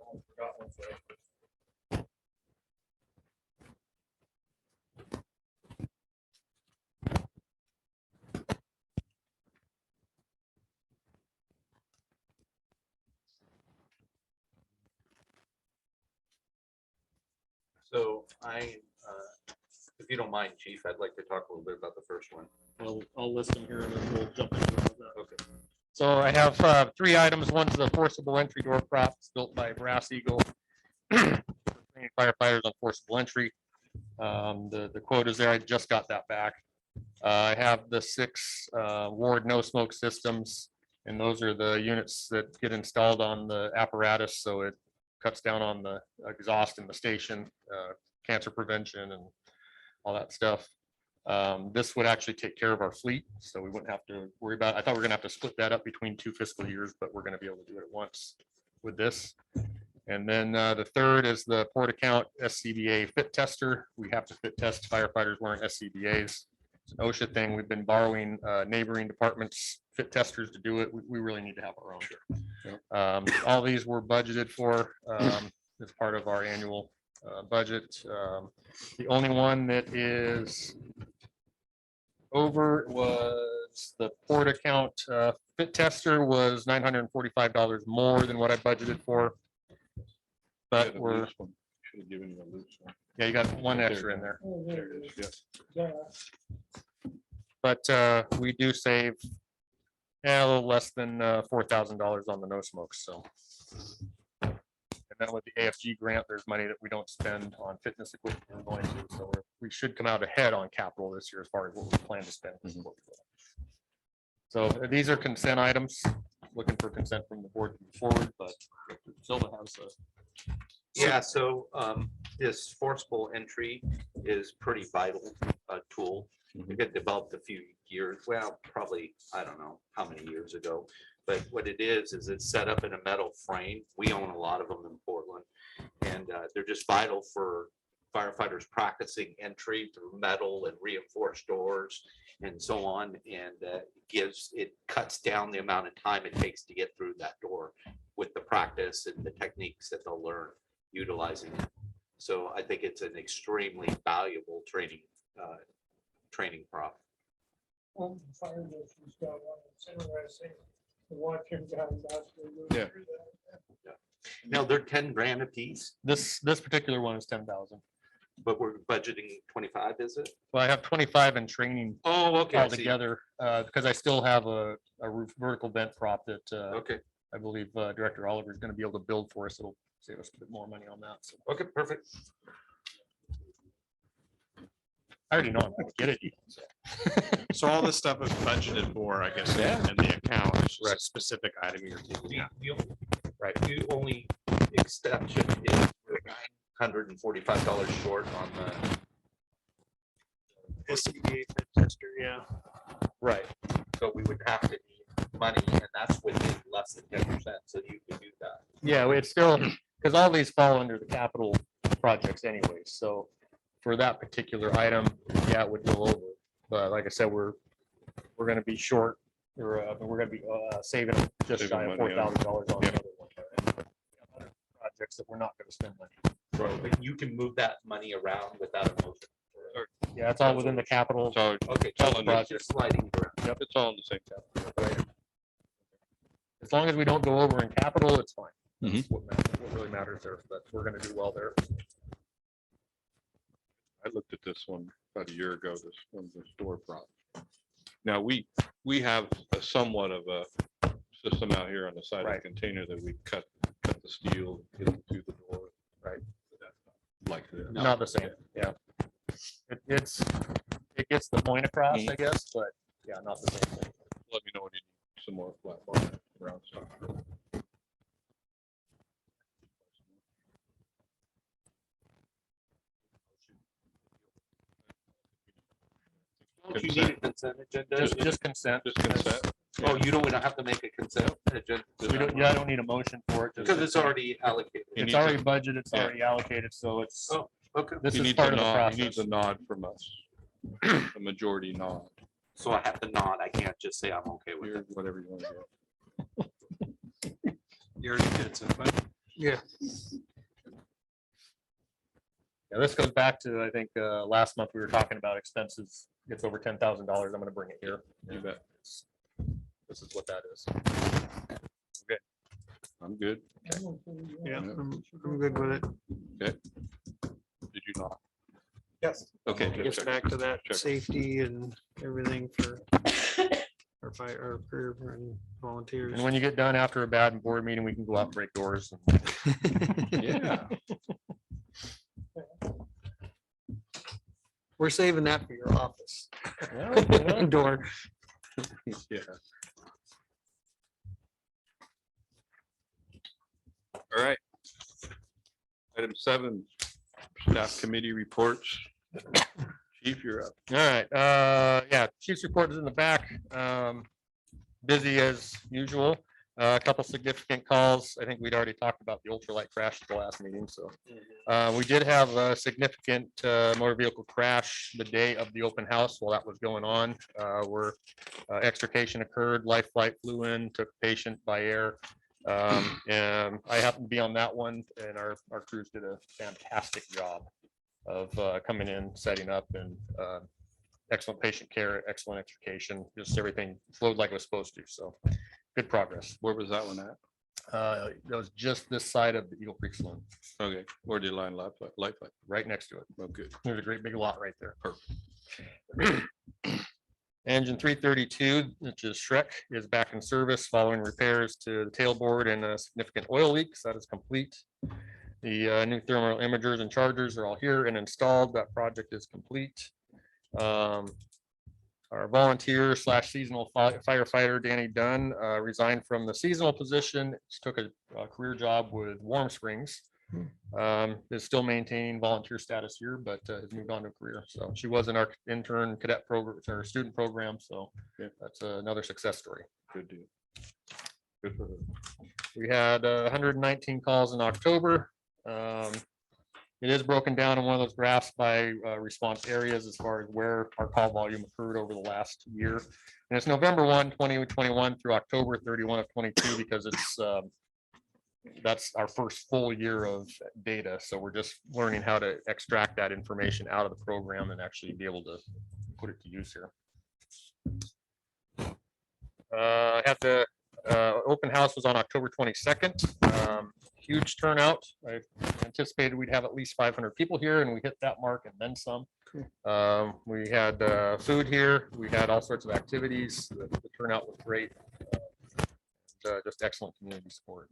almost forgot one, so So if you don't mind, Chief, I'd like to talk a little bit about the first one. I'll list them here and then we'll jump into it. Okay. So I have 3 items. One's the forcible entry door prop built by Brass Eagle. Firefighters on forcible entry. The quote is there. I just got that back. I have the 6 Ward no smoke systems, and those are the units that get installed on the apparatus. So it cuts down on the exhaust in the station, cancer prevention and all that stuff. This would actually take care of our fleet, so we wouldn't have to worry about it. I thought we were gonna have to split that up between 2 fiscal years, but we're gonna be able to do it at once with this. And then the third is the port account SCBA fit tester. We have to fit test firefighters wearing SCBA's. It's an OSHA thing. We've been borrowing neighboring departments fit testers to do it. We really need to have our own. All these were budgeted for as part of our annual budget. The only one that is over was the port account fit tester was $945 more than what I budgeted for. But we're, Should have given you a loose one. yeah, you got one extra in there. Oh, There it is, yes. Yeah. But we do save a little less than $4,000 on the no smokes, so. And then with the AFG grant, there's money that we don't spend on fitness equipment we're going to, so we should come out ahead on capital this year as far as what we plan to spend. So these are consent items, looking for consent from the board to move forward, but Silva has a. Yeah, so this forcible entry is pretty vital tool. It got developed a few years, well, probably, I don't know how many years ago. But what it is it's set up in a metal frame. We own a lot of them in Portland. And they're just vital for firefighters practicing entry through metal and reinforced doors and so on. And it cuts down the amount of time it takes to get through that door with the practice and the techniques that they'll learn utilizing it. So I think it's an extremely valuable training prop. Well, the fire district's got one. It's interesting to watch him guys actually go Yeah. through that. Now, they're 10 grand a piece, This particular one is 10,000. but we're budgeting 25, is it? Well, I have 25 in training Oh, okay. I see. altogether, because I still have a roof vertical vent prop that Okay, I believe Director Oliver is going to be able to build for us. It'll save us a bit more money on that. So okay, perfect. I already know I'm going to get it. So. So all this stuff is budgeted for, I guess, Yeah. in the account, it's just Right. a specific item you're taking out. Right. The only exception is we're $945 short on the, SCBA fit tester, yeah. right. So we would have to need money, and that's within less than 10%, so you can do that. Yeah, it's still, because all these fall under the capital projects anyway. So for that particular item, yeah, it would go over. But like I said, we're going to be short, or we're going to be saving just Saving shy of money, yeah. $4,000 on Yeah. another one. Projects that we're not going to spend money. But you can move that money around without a motion. Yeah, it's all within the capital. So Okay, all so in it's this. just sliding around. it's all in the same category. As long as we don't go over in capital, it's fine. Mm-hmm. That's what really matters there, but we're going to do well there. I looked at this one about a year ago, this one, the store prop. Now, we have a somewhat of a system out here on the side of the Right. container that we cut the steel, get it through the door. Right. Like this. Not the same, yeah. It gets the point across, I guess, but yeah, not the same thing. Let me know when you need some more flat bar around stuff. Don't you need a consent agenda? Just consent. Just consent. Oh, you don't have to make a consent agenda? We don't, yeah, I don't need a motion for it. just- Because it's already allocated. You It's need already to- budgeted, it's yeah. already allocated, so it's, Oh, okay. this He is needs part a of the nod, he needs process. a nod from us. A majority nod, So I have to nod. I can't just say I'm okay with You're it. whatever you want to do. You already did something. Yeah. Yeah, this goes back to, I think, last month we were talking about expenses, gets over $10,000, I'm gonna bring it here. You bet. This is what that is. I'm good. Yeah, I'm good with it. Did you not? Yes. Okay. It gets back to that check. safety and everything for our fire, our career and volunteers. And when you get done after a bad board meeting, we can go out and break doors. and- Yeah. We're saving that for your office Yeah, door. Yeah. All right. Item 7, staff committee reports. Chief, you're up. All right, yeah, chief's report is in the back. Busy as usual. A couple significant calls. I think we'd already talked about the ultralight crash at the last meeting, so. We did have a significant motor vehicle crash the day of the open house while that was going on, where extrication occurred, life flight flew in, took patient by air. And I happened to be on that one, and our crews did a fantastic job of coming in, setting up, and excellent patient care, excellent extrication, just everything flowed like it was supposed to. So good progress. Where was that one at? That was just this side of the Eagle Creek Saloon, Okay, where did line light flight? right next to it. Oh, good. There's a great big lot right there. Perfect. Engine 332, which is Shrek, is back in service following repairs to the tailboard and a significant oil leak. So that is complete. The new thermal imagers and chargers are all here and installed. That project is complete. Our volunteer / seasonal firefighter, Danny Dunn, resigned from the seasonal position. She took a career job with Warm Springs. Is still maintaining volunteer status here, but has moved on to a career. So she was in our intern cadet program, or student program. So Yeah. that's another success story. Good deal. Good for her. We had 119 calls in October. It is broken down in one of those graphs by response areas as far as where our call volume occurred over the last year. And it's November 1, 2021 through October 31 of 22 because it's that's our first full year of data. So we're just learning how to extract that information out of the program and actually be able to put it to use here. I had the open house was on October 22nd. Huge turnout. I anticipated we'd have at least 500 people here, and we hit that mark and then some. We had food here. We had all sorts of activities. The turnout was great. Just excellent community support.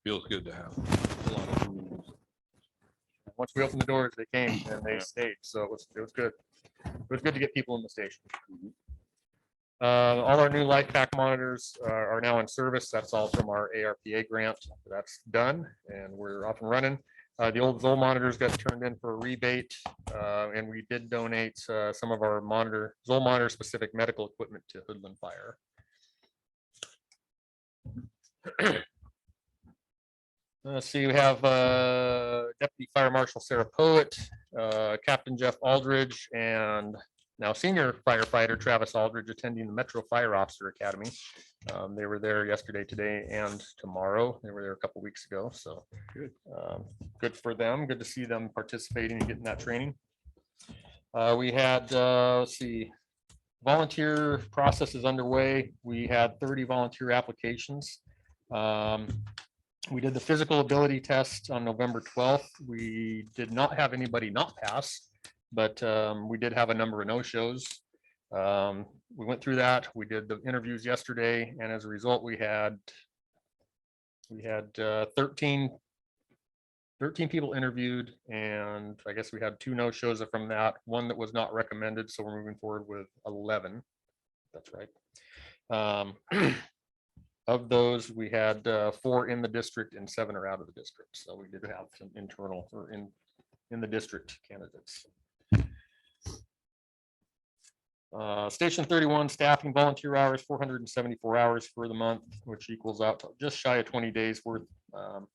Feels good to have a lot of communities. Once we opened the doors, they came and they stayed. So it was good. It was good to get people in the station. All our new life pack monitors are now in service. That's all from our ARPA grant. That's done and we're off and running. The old Zoll monitors got turned in for a rebate, and we did donate some of our Zoll monitor specific medical equipment to Hoodland Fire. Let's see, we have Deputy Fire Marshal Sarah Poet, Captain Jeff Aldridge, and now senior firefighter Travis Aldridge attending the Metro Fire Officer Academy. They were there yesterday, today, and tomorrow. They were there a couple weeks ago, so good for them. Good to see them participating and getting that training. We had, let's see, volunteer process is underway. We had 30 volunteer applications. We did the physical ability test on November 12th. We did not have anybody not pass, but we did have a number of no-shows. We went through that. We did the interviews yesterday, and as a result, we had 13 people interviewed, and I guess we had 2 no-shows from that, one that was not recommended, so we're moving forward with 11. That's right. Of those, we had 4 in the district and 7 are out of the district. So we did have some internal or in the district candidates. Station 31 staffing volunteer hours, 474 hours for the month, which equals out to just shy of 20 days worth of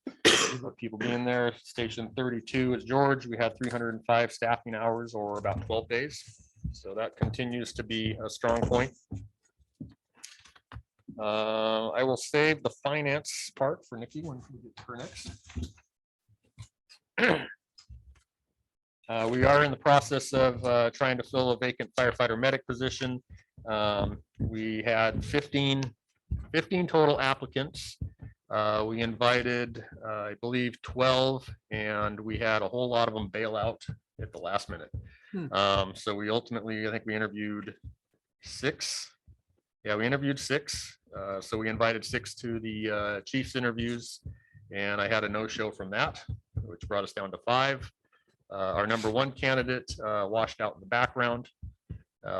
people being there. Station 32 is George. We had 305 staffing hours, or about 12 days. So that continues to be a strong point. I will save the finance part for Nikki when we get to her next. We are in the process of trying to fill a vacant firefighter medic position. We had 15 total applicants. We invited, I believe, 12, and we had a whole lot of them bail out at the last minute. So we ultimately, I think we interviewed 6. Yeah, we interviewed 6. So we invited 6 to the chief's interviews, and I had a no-show from that, which brought us down to 5. Our number 1 candidate washed out in the background,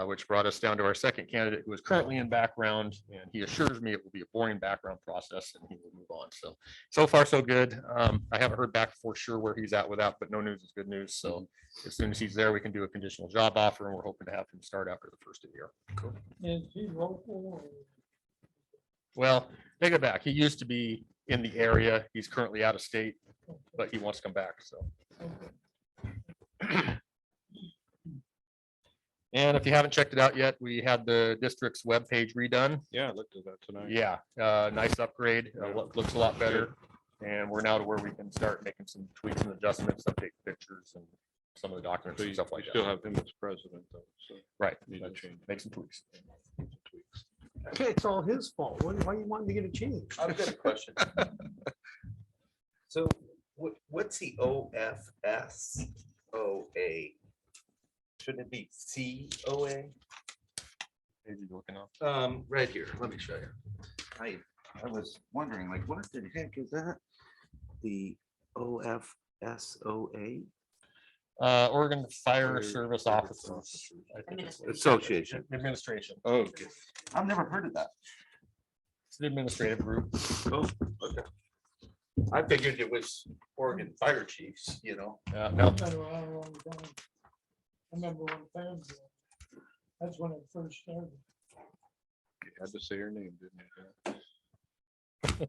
which brought us down to our second candidate, who is currently in background, and he assures me it will be a boring background process and he will move on. So far so good. I haven't heard back for sure where he's at with that, but no news is good news. So as soon as he's there, we can do a conditional job offer, and we're hoping to have him start after the first of the year. Cool. Is he local? Well, take it back. He used to be in the area. He's currently out of state, but he wants to come back. So. And if you haven't checked it out yet, we had the district's webpage redone. Yeah, I looked at that tonight. Yeah, nice upgrade. Looks a lot better. And we're now to where we can start making some tweaks and adjustments, update pictures and some of the documents So and you stuff like that. still have him as president, though. So Right. need to change. Make some tweaks. Tweaks. Okay, it's all his fault. Why you wanting to get it changed? I've got a question. So what's the OFSOA? Shouldn't it be COA? Page you looking up? Right here, let me show you. I was wondering, like, what the heck is that? The OFSOA? Oregon Fire Service Officers. I think it's- Association. Administration. Oh, okay. I've never heard of that. It's the administrative group. Oh, okay. I figured it was Oregon Fire Chiefs, you know. No, I remember when Pam, that's when it first started. You had to say her name, didn't you?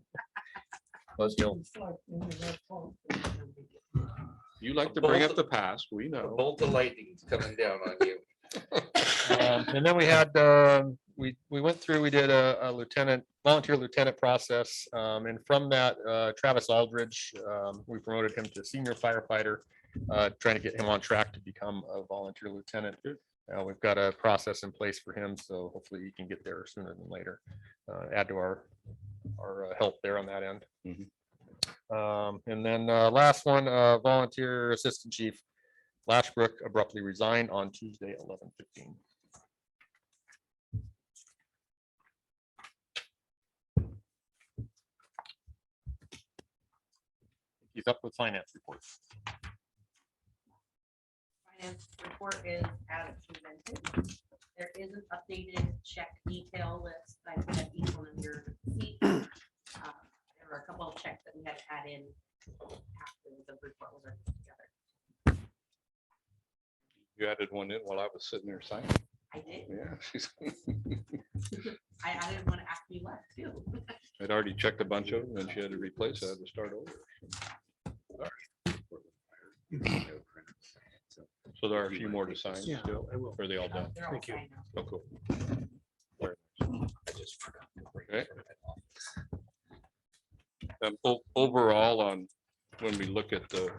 let's go. It's like into that part. You like to bring up the past, we A know. bolt of lightning's coming down on you. And then we had we went through, we did a volunteer lieutenant process. And from that, Travis Aldridge, we promoted him to senior firefighter, trying to get him on track to become a volunteer lieutenant. We've got a process in place for him, so hopefully he can get there sooner than later. Add to our help there on that end. And then last one, volunteer assistant chief Lashbrook abruptly resigned on Tuesday, 11/15. He's up with finance reports. Finance report is as presented. There is an updated check detail list. I put at each one of your seats. There were a couple of checks that we had to add in after the report was already together. You added one in while I was sitting there signing. I did. Yeah. she's- I added one after you left too. I'd already checked a bunch of them and she had to replace it. I had to start over. So there are a few more to sign Yeah, still. I will. Or are they all done? They're all Thank you. signed now. Oh, cool. I just forgot to bring Okay. it to that office. Overall on, when we look at the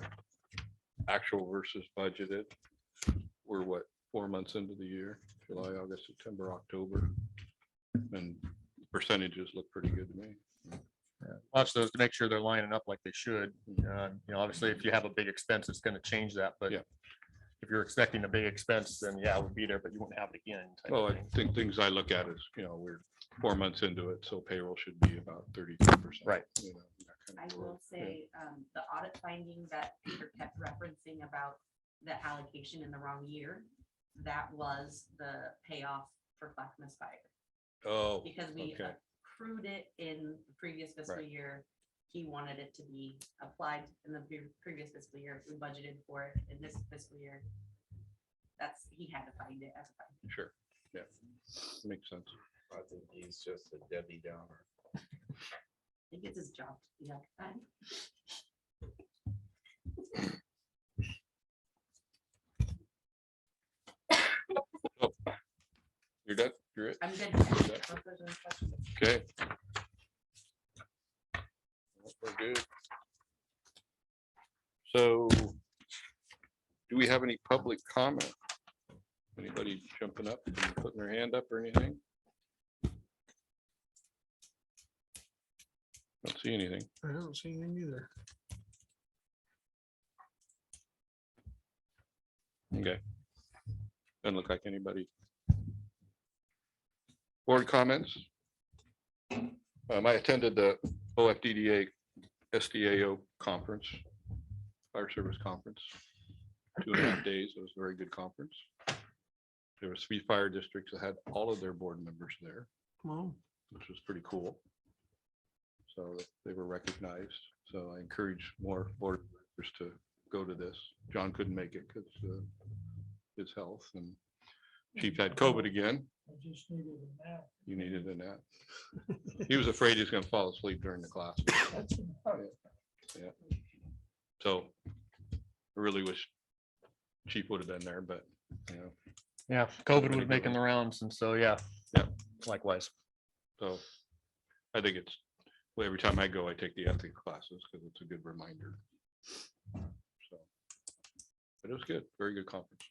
actual versus budgeted, we're what, 4 months into the year, July, August, September, October. And percentages look pretty good to me. Watch those to make sure they're lining up like they should. Obviously, if you have a big expense, it's going to change that, but Yeah. if you're expecting a big expense, then yeah, it would be there, but you won't have it again. type of Well, I thing. think things I look at is, we're 4 months into it, so payroll should be about 33%. Right. I will say, the audit finding that Peter kept referencing about the allocation in the wrong year, that was the payoff for Clackamas Fire. Oh, Because we okay. accrued it in the previous fiscal Right. year. He wanted it to be applied in the previous fiscal year. We budgeted for it in this fiscal year. He had to find it as a finding. Sure. Yeah. Makes sense. I think he's just a Debbie Downer. He gets his job. Yeah. You're done? You're it? I'm good. Okay. We're good. So do we have any public comment? Anybody jumping up and putting their hand up or anything? Don't see anything. I don't see anything either. Okay. Doesn't look like anybody. Board comments? I attended the OFDDA SDAO conference, fire service conference, 2.5 days. It was a very good conference. There was 3 fire districts that had all of their board members there, Well, which was pretty cool. So they were recognized. So I encourage more board members to go to this. John couldn't make it because his health, and Chief had COVID again. I just needed a nap. You needed a nap. He was afraid he was gonna fall asleep during the class. That's enough. Yeah. So I really wish Chief would have been there, but Yeah, COVID was making the rounds, and so, yeah. Yeah. Likewise. so I think it's, well, every time I go, I take the ethics classes because it's a good reminder. So, but it was good, very good conference.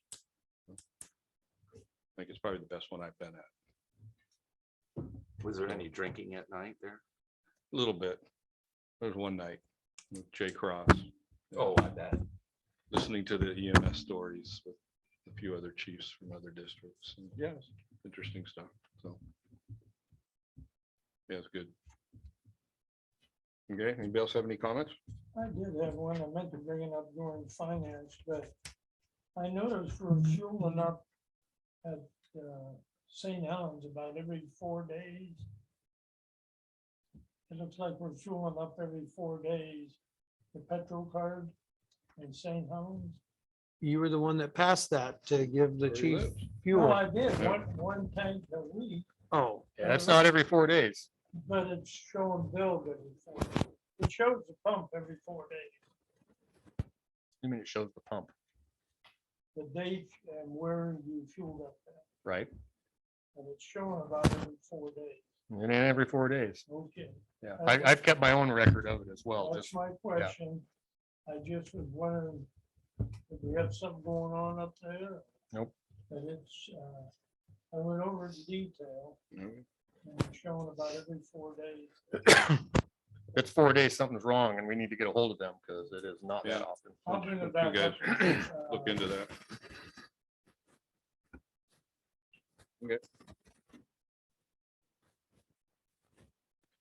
I think it's probably the best one I've been at. Was there any drinking at night there? A little bit. There was one night with Jay Cross. Oh, I bet. Listening to the EMS stories with a few other chiefs from other districts. And yeah, it's interesting stuff. So yeah, it's good. Okay, anybody else have any comments? I did have one. I meant to bring it up during finance, but I noticed we're fueling up at St. Helens about every 4 days. It looks like we're fueling up every 4 days, the petrol card in St. Helens. you were the one that passed that to give the Where he chief lives. Well, fuel. I did one tank a week, Oh, Yeah, that's not every 4 days. but it's showing billed every 4 days. It shows the pump every 4 days, I mean, it shows the pump, the date and where you fueled up at. right? and it's showing about every 4 days. And then every 4 days. Okay, Yeah, I've kept my own record of it as well. that's Just, my question. I just was wondering if we have something going on up there. Nope. But it's, I went over the detail and it's showing about every 4 days. if it's 4 days, something's wrong and we need to get a hold of them because it is not that Yeah. often. I'll bring You it back guys up. look into that. Okay.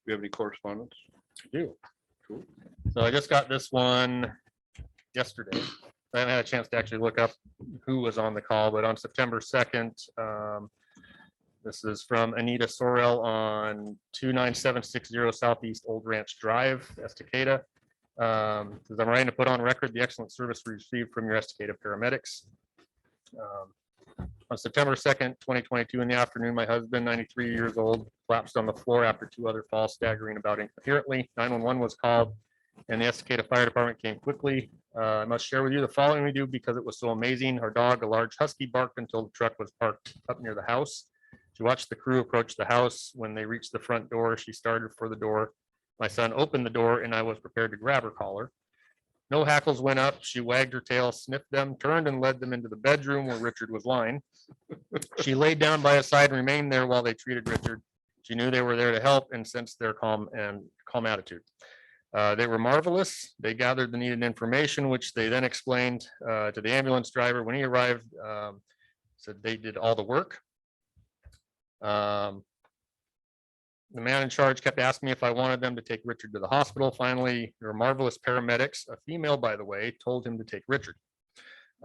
Do you have any correspondence? I do. Cool. So I just got this one yesterday. I haven't had a chance to actually look up who was on the call, but on September 2nd, this is from Anita Sorrell on 29760 Southeast Old Ranch Drive, Estacada. Says, I'm writing to put on record the excellent service we received from your Estacada paramedics. On September 2nd, 2022, in the afternoon, my husband, 93 years old, collapsed on the floor after 2 other falls, staggering about incoherently. 911 was called and the Estacada Fire Department came quickly. I must share with you the following we do because it was so amazing. Our dog, a large husky, barked until the truck was parked up near the house. She watched the crew approach the house. When they reached the front door, she started for the door. My son opened the door and I was prepared to grab her collar. No hackles went up. She wagged her tail, sniffed them, turned and led them into the bedroom where Richard was lying. She laid down by his side and remained there while they treated Richard. She knew they were there to help and sensed their calm attitude. They were marvelous. They gathered the needed information, which they then explained to the ambulance driver. When he arrived, said they did all the work. The man in charge kept asking me if I wanted them to take Richard to the hospital. Finally, your marvelous paramedics, a female, by the way, told him to take Richard.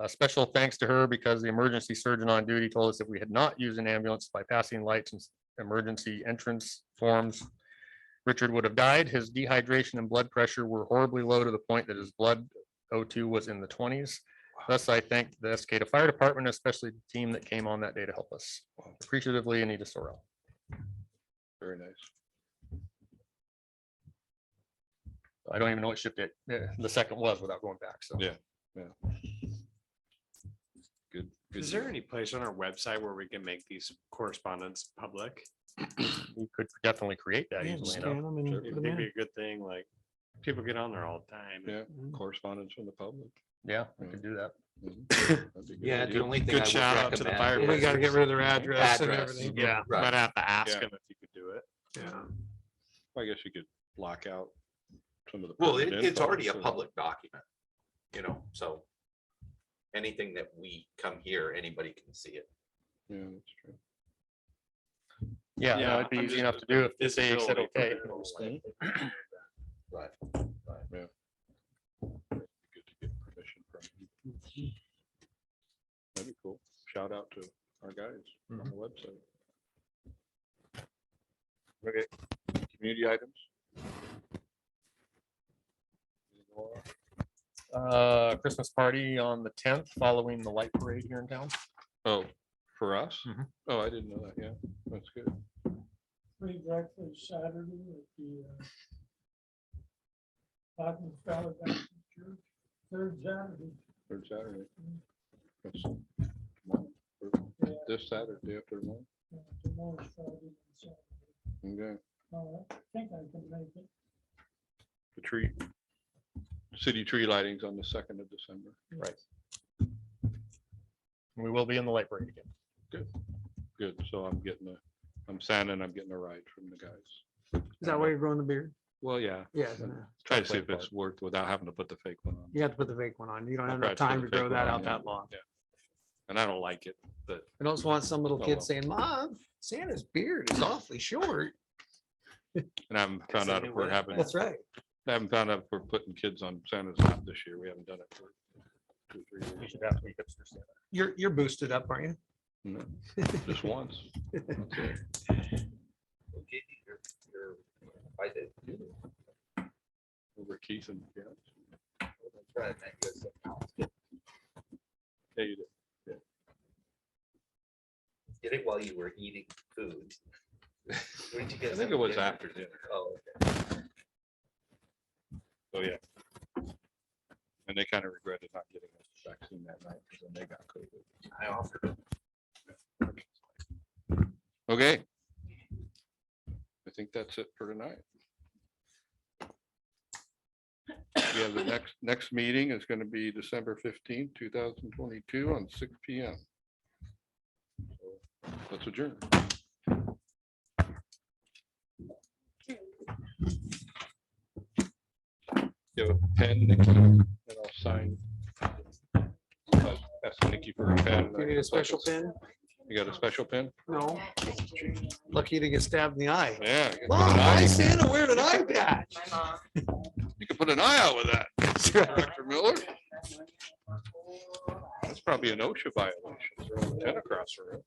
Special thanks to her because the emergency surgeon on duty told us if we had not used an ambulance by passing lights and emergency entrance forms, Richard would have died. His dehydration and blood pressure were horribly low to the point that his blood O2 was in the 20s. Thus, I thank the Estacada Fire Department, especially the team that came on that day to help us. Appreciatively, Anita Sorrell. Very nice. I don't even know what ship the second was without going back. So Yeah. Good. Is there any place on our website where we can make these correspondence public? we could definitely create that Yeah, easily scan enough. 'em and Sure. put 'em It'd be in. a good thing, like, people get on there all the time. Yeah, correspondence from the public. Yeah, we could do that. That'd be a good Yeah, idea. the only thing I Good would shout out to the recommend fire. We gotta get rid of their address and Address. everything. Yeah, Right. might have to ask Yeah. him if you could do it. Yeah. I guess you could block out some of the. Well, pertinent it's info, already a so- public document, so anything that we come here, anybody can see it. Yeah, that's true. Yeah, no, Yeah, it'd be I'm easy just- enough to do if they said Visibility for okay. people. Right. Good to get permission from you. That'd be cool. Shout out to our guys on the website. Okay, community items. Christmas party on the 10th following the light parade here in town. Oh, for us? Mhm. Oh, I didn't know that. Yeah, that's good. Free breakfast Saturday at the Bottom Valley Baptist Church, third Saturday. Third Saturday. That's tomorrow, or this Saturday after tomorrow. Tomorrow's Friday and Saturday. Okay, No, I think I can make it. the tree. City tree lightings on the 2nd of December. We will be in the light parade again. Good. So I'm Santa and I'm getting a ride from the guys. Is that why you're growing the beard? Well, yeah. Yeah. Try to see if it's worth without having to put the fake one on. You have to put the fake one on. You don't I'll have try enough to put time the to grow fake that one out on, yeah. that long. Yeah. And I don't like it, but I don't want some little Oh, kid well. saying, Mom, Santa's beard is awfully short. and I haven't found out if we're having, That's right. I haven't found out if we're putting kids on Santa's lap this year. We haven't done it for 2 or 3 We years. should have to be hipster Santa. You're boosted up, aren't you? No, just once. That's it. Over Keith and yeah. Yeah, you did. Did it while you were eating food. Where'd you get I think it some was dinner? after dinner. Oh, okay. Oh, yeah. And they kind of regretted not getting us the vaccine that night because then they got COVID. I offered. Okay. I think that's it for tonight. We have the next meeting is going to be December 15th, 2022 on 6 p.m. So let's adjourn. Give a pen, Nikki, and I'll sign. Ask Nikki for a pen. You need a special pin? You got a special pen? No. Lucky to get stabbed in the eye. Yeah. You can Mom, put an why eye- is Santa wearing an eye patch? My mom. you can put an eye out with that. Dr. Miller. That's probably an OSHA violation. Throwing a pen across the room.